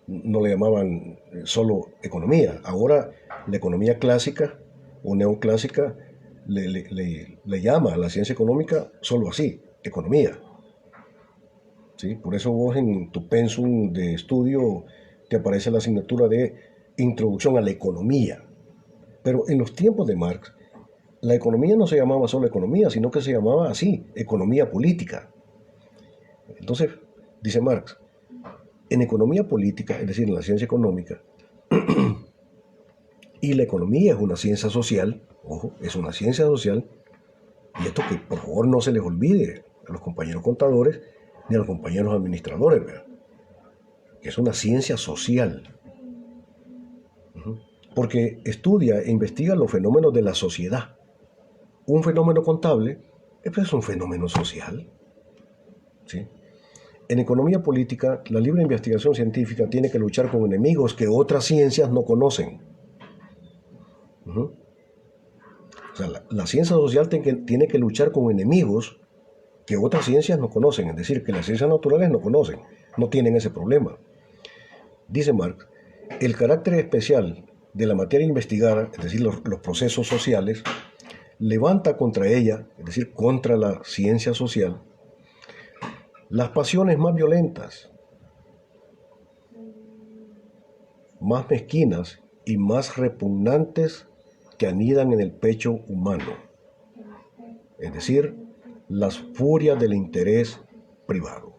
no le llamaban solo economía. Ahora la economía clásica o neoclásica le llama a la ciencia económica solo así, economía. ¿Sí? Por eso vos en tu pensum de estudio te aparece la asignatura de Introducción a la Economía. Pero en los tiempos de Marx, la economía no se llamaba solo economía, sino que se llamaba así, economía política. Entonces, dice Marx, en economía política, es decir, en la ciencia económica, y la economía es una ciencia social, ojo, es una ciencia social, y esto que por favor no se les olvide a los compañeros contadores ni a los compañeros administradores, ¿verdad? Que es una ciencia social, porque estudia e investiga los fenómenos de la sociedad. Un fenómeno contable es un fenómeno social, ¿sí? En economía política, la libre investigación científica tiene que luchar con enemigos que otras ciencias no conocen. O sea, la ciencia social tiene que luchar con enemigos que otras ciencias no conocen, es decir, que las ciencias naturales no conocen, no tienen ese problema. Dice Marx, el carácter especial de la materia investigada, es decir, los procesos sociales, levanta contra ella, es decir, contra la ciencia social, las pasiones más violentas, más mezquinas y más repugnantes que anidan en el pecho humano, es decir, las furias del interés privado.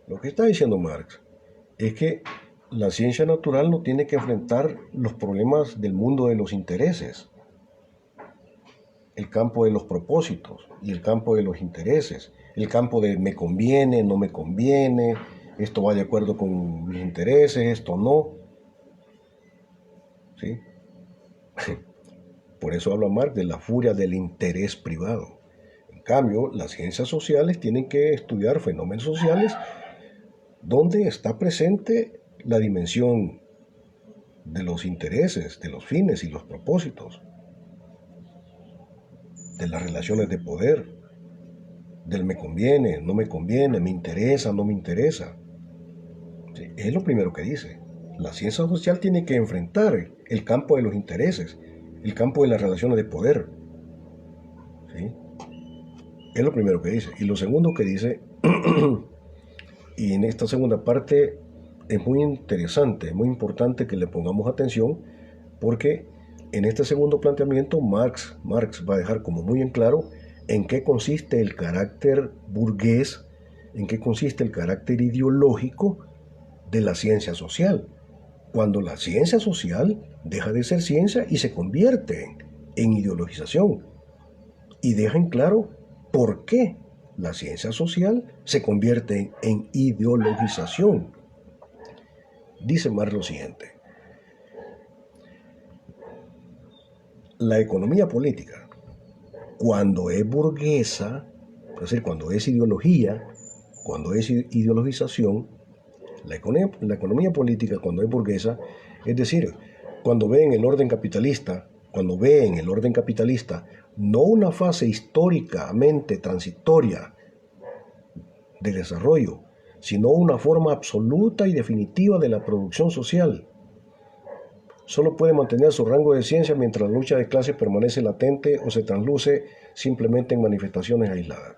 Lo que está diciendo Marx es que la ciencia natural no tiene que enfrentar los problemas del mundo de los intereses, el campo de los propósitos y el campo de los intereses, el campo de me conviene, no me conviene, esto va de acuerdo con mis intereses, esto no. ¿Sí? Por eso habla Marx de la furia del interés privado. En cambio, las ciencias sociales tienen que estudiar fenómenos sociales donde está presente la dimensión de los intereses, de los fines y los propósitos, de las relaciones de poder, del me conviene, no me conviene, me interesa, no me interesa. Sí, es lo primero que dice. La ciencia social tiene que enfrentar el campo de los intereses, el campo de las relaciones de poder. ¿Sí? Es lo primero que dice. Y lo segundo que dice, y en esta segunda parte es muy interesante, es muy importante que le pongamos atención, porque en este segundo planteamiento Marx va a dejar como muy en claro en qué consiste el carácter burgués, en qué consiste el carácter ideológico de la ciencia social. Cuando la ciencia social deja de ser ciencia y se convierte en ideologización. Y deja en claro por qué la ciencia social se convierte en ideologización. Dice Marx lo siguiente: la economía política, cuando es burguesa, es decir, cuando es ideología, cuando es ideologización, la economía política cuando es burguesa, es decir, cuando ve en el orden capitalista, no una fase históricamente transitoria de desarrollo, sino una forma absoluta y definitiva de la producción social. Solo puede mantener su rango de ciencia mientras la lucha de clases permanece latente o se trasluce simplemente en manifestaciones aisladas.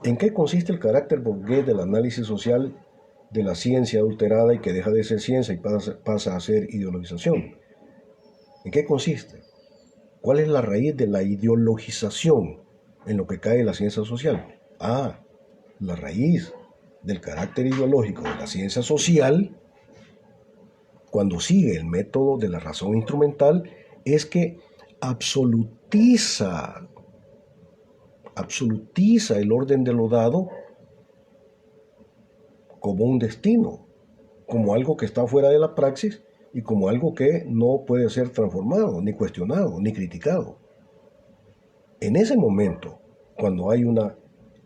¿En qué consiste el carácter burgués del análisis social de la ciencia adulterada y que deja de ser ciencia y pasa a ser ideologización? ¿En qué consiste? ¿Cuál es la raíz de la ideologización en lo que cae la ciencia social? La raíz del carácter ideológico de la ciencia social, cuando sigue el método de la razón instrumental, es que absolutiza el orden de lo dado como un destino, como algo que está fuera de la praxis y como algo que no puede ser transformado, ni cuestionado, ni criticado. En ese momento, cuando hay una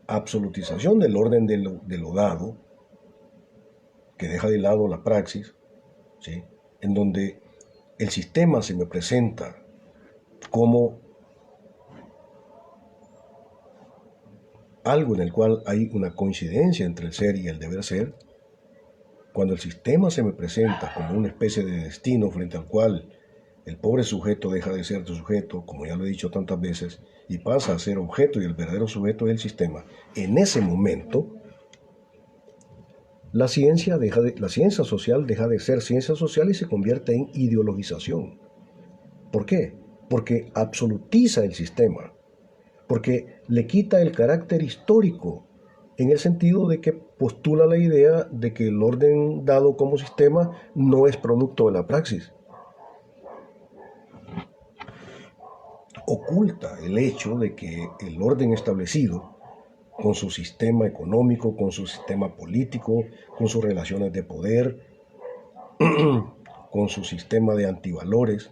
absolutización del orden de lo dado, que deja de lado la praxis, ¿sí?, en donde el sistema se me presenta como algo en el cual hay una coincidencia entre el ser y el deber ser, cuando el sistema se me presenta como una especie de destino frente al cual el pobre sujeto deja de ser sujeto, como ya lo he dicho tantas veces, y pasa a ser objeto y el verdadero sujeto es el sistema, en ese momento la ciencia social deja de ser ciencia social y se convierte en ideologización. ¿Por qué? Porque absolutiza el sistema, porque le quita el carácter histórico, en el sentido de que postula la idea de que el orden dado como sistema no es producto de la praxis. Oculta el hecho de que el orden establecido, con su sistema económico, con su sistema político, con sus relaciones de poder, con su sistema de antivalores,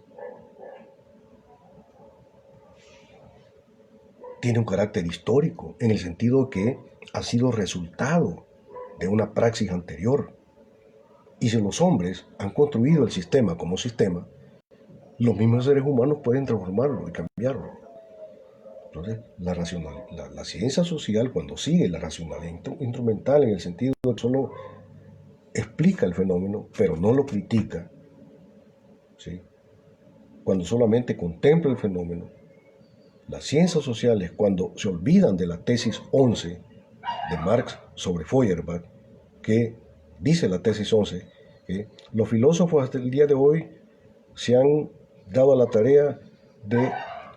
tiene un carácter histórico, en el sentido que ha sido resultado de una praxis anterior. Y si los hombres han construido el sistema como sistema, los mismos seres humanos pueden transformarlo y cambiarlo. Entonces, la ciencia social, cuando sigue la racionalidad instrumental, en el sentido de que solo explica el fenómeno, pero no lo critica, ¿sí?, cuando solamente contempla el fenómeno. Las ciencias sociales, cuando se olvidan de la tesis 11 de Marx sobre Feuerbach, que dice la tesis 11, que los filósofos hasta el día de hoy se han dado a la tarea de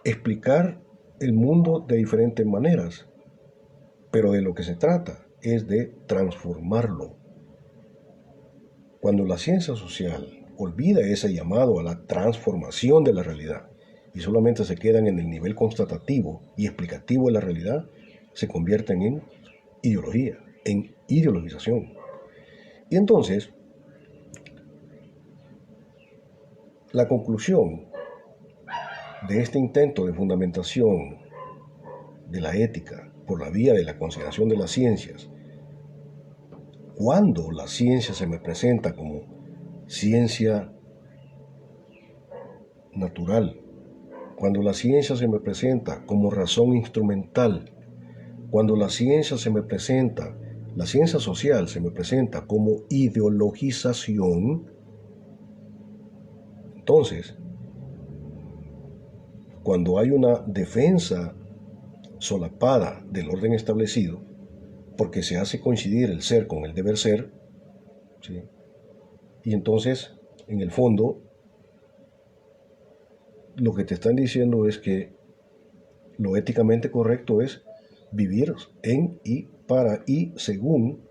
explicar el mundo de diferentes maneras, pero de lo que se trata es de transformarlo. Cuando la ciencia social olvida ese llamado a la transformación de la realidad y solamente se quedan en el nivel constatativo y explicativo de la realidad, se convierten en ideología, en ideologización. Y entonces, la conclusión de este intento de fundamentación de la ética por la vía de la consideración de las ciencias, cuando la ciencia se me presenta como ciencia natural, cuando la ciencia se me presenta como razón instrumental, cuando la ciencia se me presenta, la ciencia social se me presenta como ideologización, entonces, cuando hay una defensa solapada del orden establecido, porque se hace coincidir el ser con el deber ser, ¿sí? Y entonces, en el fondo, lo que te están diciendo es que lo éticamente correcto es vivir en y para y según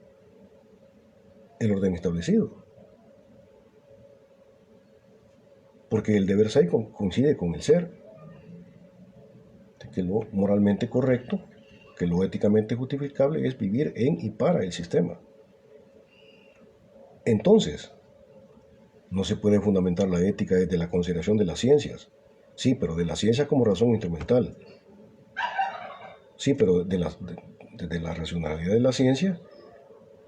el orden establecido. Porque el deber ser coincide con el ser. Que lo moralmente correcto, que lo éticamente justificable es vivir en y para el sistema. Entonces, no se puede fundamentar la ética desde la consideración de las ciencias. Sí, pero de la ciencia como razón instrumental. Sí, pero desde la racionalidad de la ciencia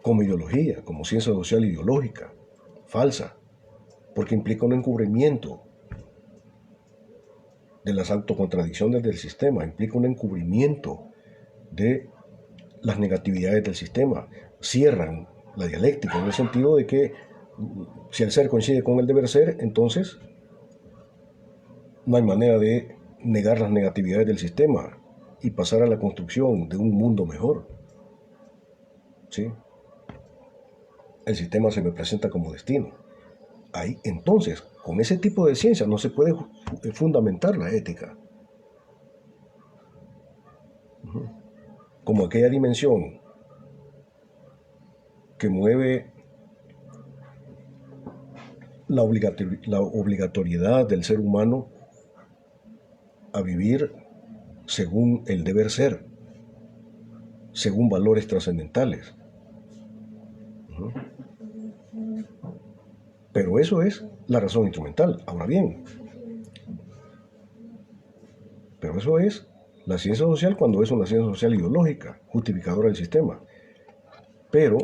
como ideología, como ciencia social ideológica, falsa, porque implica un encubrimiento de las autocontradicciones del sistema, implica un encubrimiento de las negatividades del sistema, cierran la dialéctica en el sentido de que si el ser coincide con el deber ser, entonces no hay manera de negar las negatividades del sistema y pasar a la construcción de un mundo mejor. ¿Sí? El sistema se me presenta como destino. Ahí, entonces, con ese tipo de ciencia no se puede fundamentar la ética. Como aquella dimensión que mueve la obligatoriedad del ser humano a vivir según el deber ser, según valores trascendentales. Pero eso es la razón instrumental. Ahora bien, pero eso es la ciencia social cuando es una ciencia social ideológica, justificadora del sistema. Pero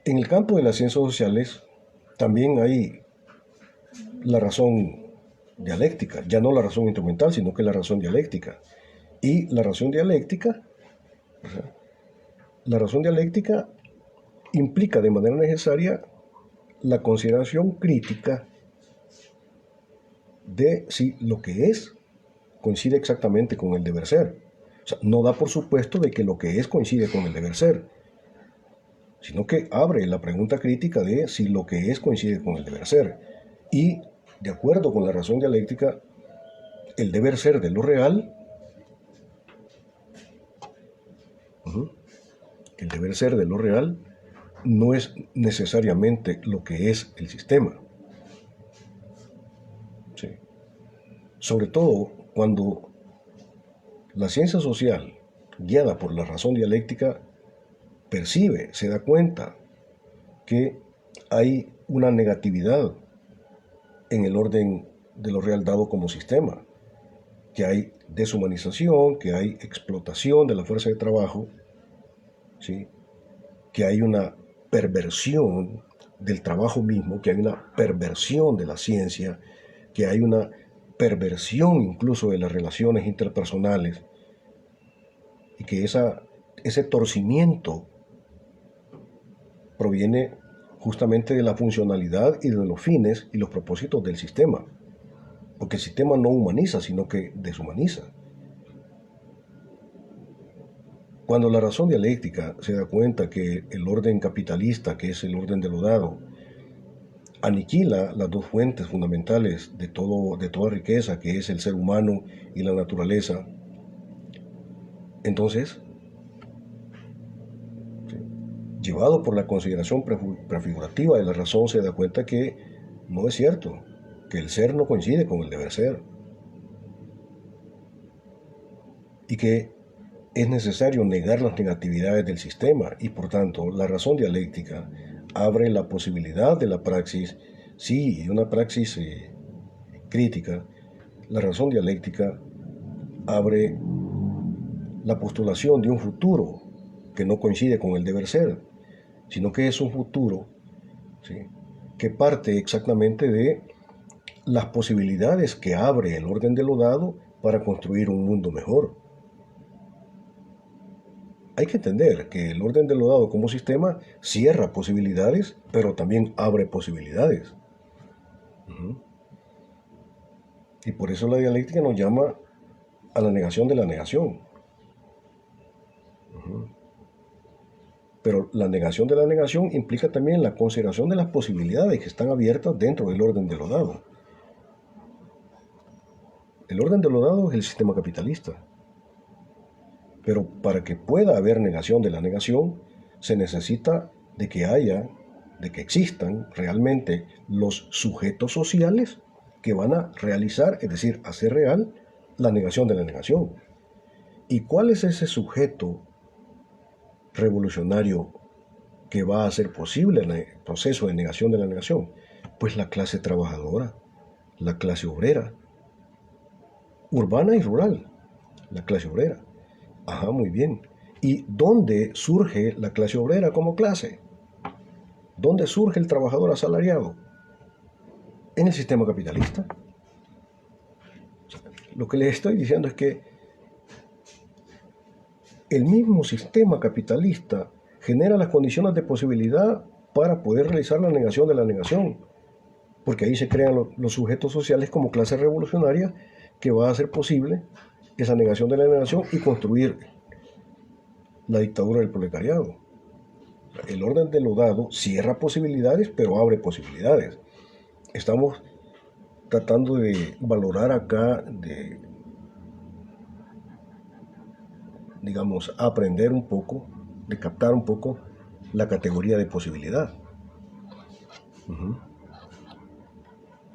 en el campo de las ciencias sociales también hay la razón dialéctica, ya no la razón instrumental, sino que la razón dialéctica. Y la razón dialéctica implica de manera necesaria la consideración crítica de si lo que es coincide exactamente con el deber ser. O sea, no da por supuesto de que lo que es coincide con el deber ser, sino que abre la pregunta crítica de si lo que es coincide con el deber ser. Y, de acuerdo con la razón dialéctica, el deber ser de lo real, el deber ser de lo real no es necesariamente lo que es el sistema. Sí. Sobre todo cuando la ciencia social, guiada por la razón dialéctica, percibe, se da cuenta que hay una negatividad en el orden de lo real dado como sistema, que hay deshumanización, que hay explotación de la fuerza de trabajo, ¿sí? Que hay una perversión del trabajo mismo, que hay una perversión de la ciencia, que hay una perversión incluso de las relaciones interpersonales, y que ese torcimiento proviene justamente de la funcionalidad y de los fines y los propósitos del sistema. Porque el sistema no humaniza, sino que deshumaniza. Cuando la razón dialéctica se da cuenta que el orden capitalista, que es el orden de lo dado, aniquila las dos fuentes fundamentales de toda riqueza, que es el ser humano y la naturaleza, entonces, ¿sí?, llevado por la consideración prefigurativa de la razón, se da cuenta que no es cierto, que el ser no coincide con el deber ser, y que es necesario negar las negatividades del sistema, y por tanto la razón dialéctica abre la posibilidad de la praxis, sí, de una praxis crítica. La razón dialéctica abre la postulación de un futuro que no coincide con el deber ser, sino que es un futuro, ¿sí?, que parte exactamente de las posibilidades que abre el orden de lo dado para construir un mundo mejor. Hay que entender que el orden de lo dado como sistema cierra posibilidades, pero también abre posibilidades. Y por eso la dialéctica nos llama a la negación de la negación. Pero la negación de la negación implica también la consideración de las posibilidades que están abiertas dentro del orden de lo dado. El orden de lo dado es el sistema capitalista. Pero para que pueda haber negación de la negación, se necesita de que existan realmente los sujetos sociales que van a realizar, es decir, hacer real la negación de la negación. ¿Y cuál es ese sujeto revolucionario que va a hacer posible el proceso de negación de la negación? Pues la clase trabajadora, la clase obrera, urbana y rural, la clase obrera. Ajá, muy bien. ¿Y dónde surge la clase obrera como clase? ¿Dónde surge el trabajador asalariado? En el sistema capitalista. Lo que les estoy diciendo es que el mismo sistema capitalista genera las condiciones de posibilidad para poder realizar la negación de la negación, porque ahí se crean los sujetos sociales como clase revolucionaria que va a hacer posible esa negación de la negación y construir la dictadura del proletariado. El orden de lo dado cierra posibilidades, pero abre posibilidades. Estamos tratando de valorar acá, digamos, aprender un poco, de captar un poco la categoría de posibilidad.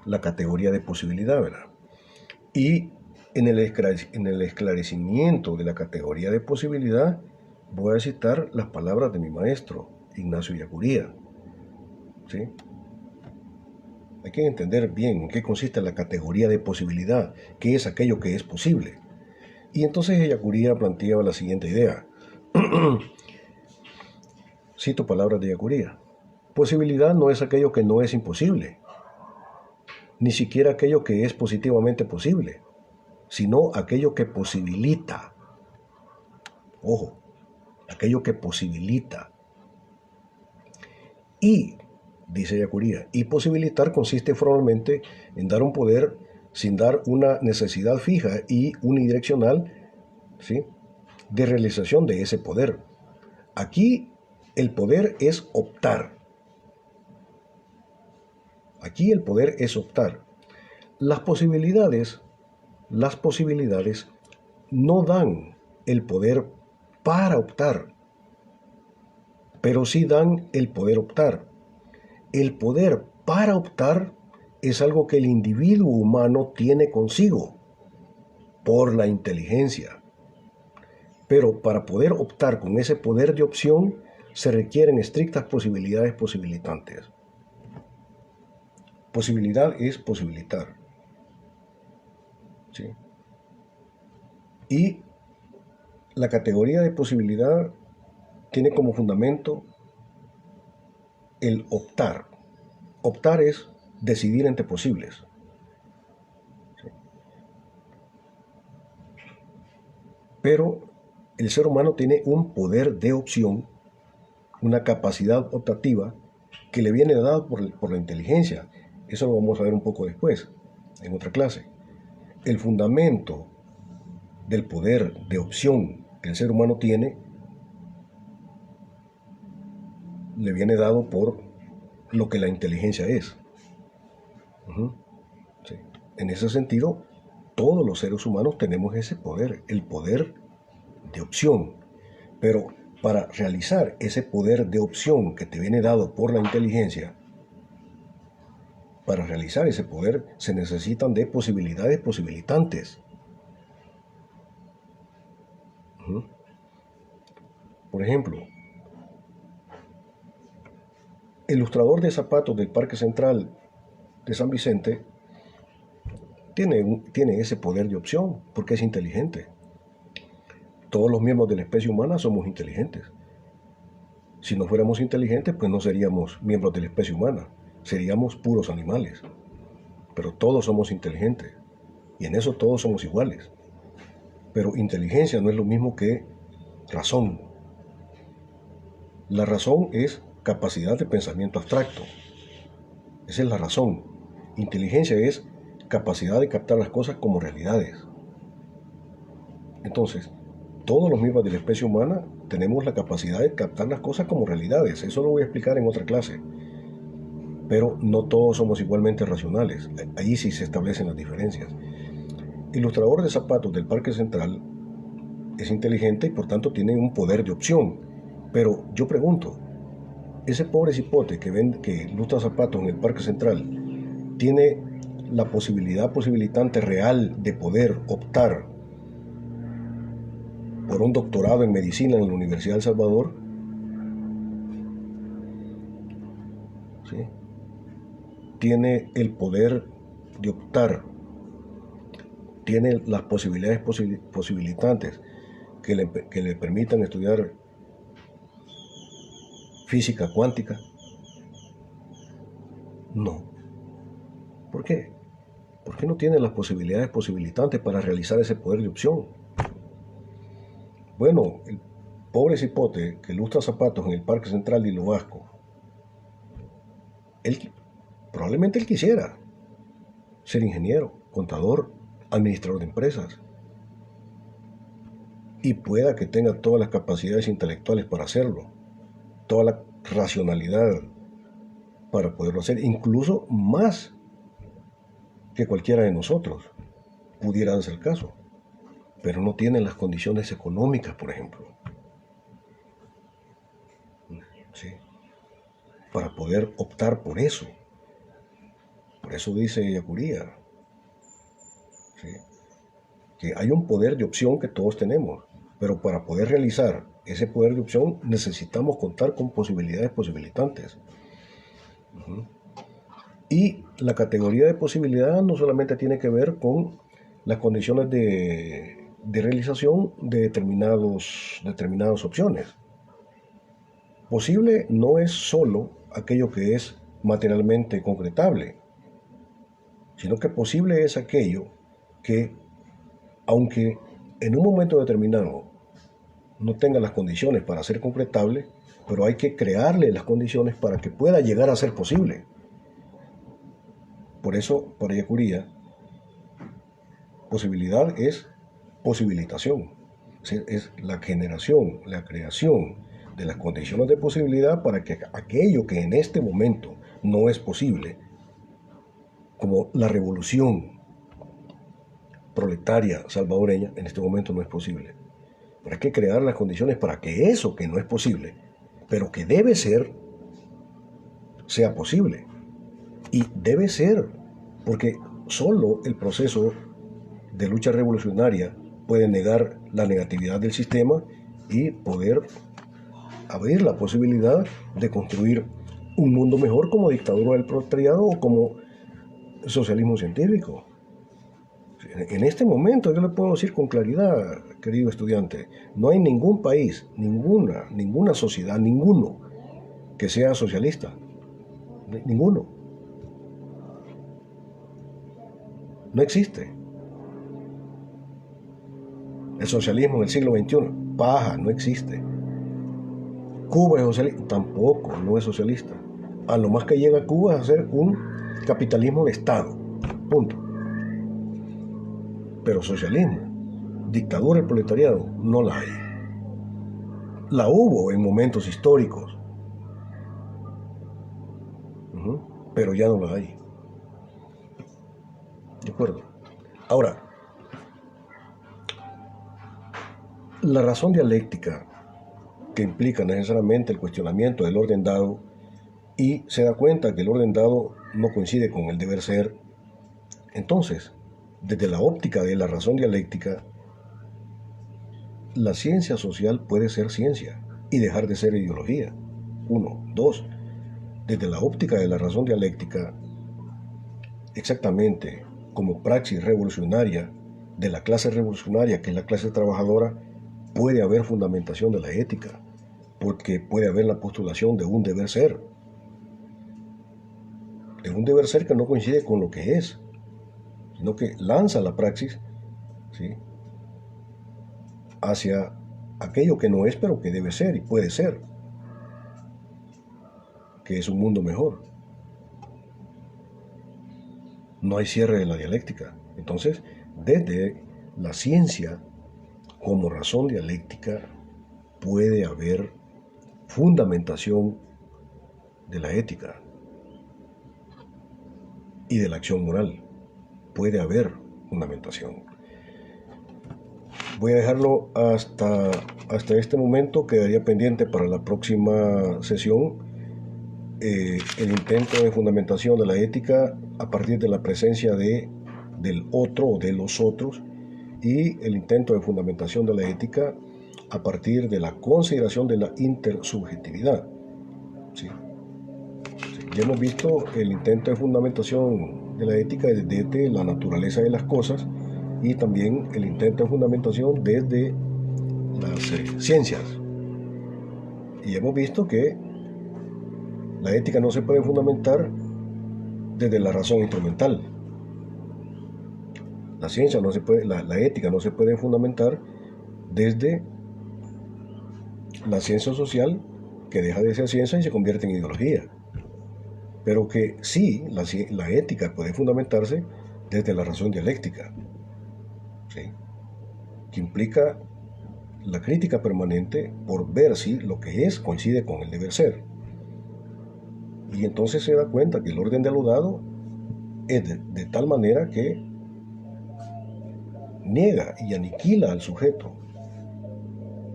La categoría de posibilidad, ¿verdad? Y en el esclarecimiento de la categoría de posibilidad, voy a citar las palabras de mi maestro, Ignacio Ellacuría. ¿Sí? Hay que entender bien en qué consiste la categoría de posibilidad, qué es aquello que es posible. Y entonces Ellacuría planteaba la siguiente idea. Cito palabras de Ellacuría. Posibilidad no es aquello que no es imposible, ni siquiera aquello que es positivamente posible, sino aquello que posibilita. Ojo, aquello que posibilita. Y, dice Ellacuría, y posibilitar consiste formalmente en dar un poder sin dar una necesidad fija y unidireccional, ¿sí?, de realización de ese poder. Aquí el poder es optar. Aquí el poder es optar. Las posibilidades no dan el poder para optar, pero sí dan el poder optar. El poder para optar es algo que el individuo humano tiene consigo por la inteligencia. Pero para poder optar con ese poder de opción se requieren estrictas posibilidades posibilitantes. Posibilidad es posibilitar. ¿Sí? Y la categoría de posibilidad tiene como fundamento el optar. Optar es decidir entre posibles. ¿Sí? Pero el ser humano tiene un poder de opción, una capacidad optativa que le viene dado por la inteligencia. Eso lo vamos a ver un poco después, en otra clase. El fundamento del poder de opción que el ser humano tiene le viene dado por lo que la inteligencia es. Sí. En ese sentido, todos los seres humanos tenemos ese poder, el poder de opción. Pero para realizar ese poder de opción que te viene dado por la inteligencia, para realizar ese poder se necesitan de posibilidades posibilitantes. Por ejemplo, el ilustrador de zapatos del Parque Central de San Vicente tiene ese poder de opción porque es inteligente. Todos los miembros de la especie humana somos inteligentes. Si no fuéramos inteligentes, pues no seríamos miembros de la especie humana, seríamos puros animales. Pero todos somos inteligentes y en eso todos somos iguales. Pero inteligencia no es lo mismo que razón. La razón es capacidad de pensamiento abstracto. Esa es la razón. Inteligencia es capacidad de captar las cosas como realidades. Entonces, todos los miembros de la especie humana tenemos la capacidad de captar las cosas como realidades. Eso lo voy a explicar en otra clase. Pero no todos somos igualmente racionales. Allí sí se establecen las diferencias. El ilustrador de zapatos del Parque Central es inteligente y por tanto tiene un poder de opción. Pero yo pregunto, ese pobre cipote que ilustra zapatos en el Parque Central tiene la posibilitante real de poder optar por un doctorado en medicina en la Universidad de El Salvador. ¿Sí? Tiene el poder de optar, tiene las posibilidades posibilitantes que le permitan estudiar física cuántica. No. ¿Por qué? ¿Por qué no tiene las posibilidades posibilitantes para realizar ese poder de opción? Bueno, el pobre cipote que ilustra zapatos en el Parque Central de Hilo Vasco, probablemente él quisiera ser ingeniero, contador, administrador de empresas. Y pueda que tenga todas las capacidades intelectuales para hacerlo, toda la racionalidad para poderlo hacer, incluso más que cualquiera de nosotros pudiera darse el caso, pero no tiene las condiciones económicas, por ejemplo, ¿sí?, para poder optar por eso. Por eso dice Yacuría, ¿sí?, que hay un poder de opción que todos tenemos, pero para poder realizar ese poder de opción necesitamos contar con posibilidades posibilitantes. Y la categoría de posibilidad no solamente tiene que ver con las condiciones de realización de determinadas opciones. Posible no es solo aquello que es materialmente concretable, sino que posible es aquello que, aunque en un momento determinado no tenga las condiciones para ser concretable, pero hay que crearle las condiciones para que pueda llegar a ser posible. Por eso, para Yacuría, posibilidad es posibilitación, es la generación, la creación de las condiciones de posibilidad para que aquello que en este momento no es posible, como la revolución proletaria salvadoreña, en este momento no es posible. Pero hay que crear las condiciones para que eso que no es posible, pero que debe ser, sea posible. Y debe ser, porque solo el proceso de lucha revolucionaria puede negar la negatividad del sistema y poder abrir la posibilidad de construir un mundo mejor como dictadura del proletariado o como socialismo científico. En este momento yo le puedo decir con claridad, querido estudiante, no hay ningún país, ninguna sociedad, ninguno que sea socialista. Ninguno. No existe. El socialismo en el siglo XXI, paja, no existe. Cuba es socialista, tampoco, no es socialista. A lo más que llega Cuba es a ser un capitalismo de Estado. Punto. Pero socialismo, dictadura del proletariado, no la hay. La hubo en momentos históricos, pero ya no la hay. ¿De acuerdo? Ahora, la razón dialéctica, que implica necesariamente el cuestionamiento del orden dado, y se da cuenta que el orden dado no coincide con el deber ser, entonces, desde la óptica de la razón dialéctica, la ciencia social puede ser ciencia y dejar de ser ideología. Uno. Dos, desde la óptica de la razón dialéctica, exactamente como praxis revolucionaria de la clase revolucionaria, que es la clase trabajadora, puede haber fundamentación de la ética, porque puede haber la postulación de un deber ser que no coincide con lo que es, sino que lanza la praxis, ¿sí?, hacia aquello que no es, pero que debe ser y puede ser, que es un mundo mejor. No hay cierre de la dialéctica. Entonces, desde la ciencia como razón dialéctica puede haber fundamentación de la ética y de la acción moral. Puede haber fundamentación. Voy a dejarlo hasta este momento. Quedaría pendiente para la próxima sesión el intento de fundamentación de la ética a partir de la presencia del otro o de los otros, y el intento de fundamentación de la ética a partir de la consideración de la intersubjetividad. ¿Sí? Ya hemos visto el intento de fundamentación de la ética desde la naturaleza de las cosas, y también el intento de fundamentación desde las ciencias. Y hemos visto que la ética no se puede fundamentar desde la razón instrumental. La ciencia no se puede, la ética no se puede fundamentar desde la ciencia social, que deja de ser ciencia y se convierte en ideología. Pero que sí, la ética puede fundamentarse desde la razón dialéctica, ¿sí?, que implica la crítica permanente por ver si lo que es coincide con el deber ser. Y entonces se da cuenta que el orden de lo dado es de tal manera que niega y aniquila al sujeto,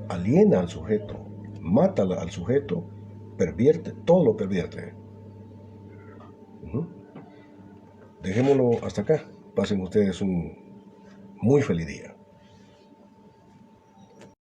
aliena al sujeto, mata al sujeto, pervierte, todo lo pervierte. Dejémoslo hasta acá. Pasen ustedes un muy feliz día.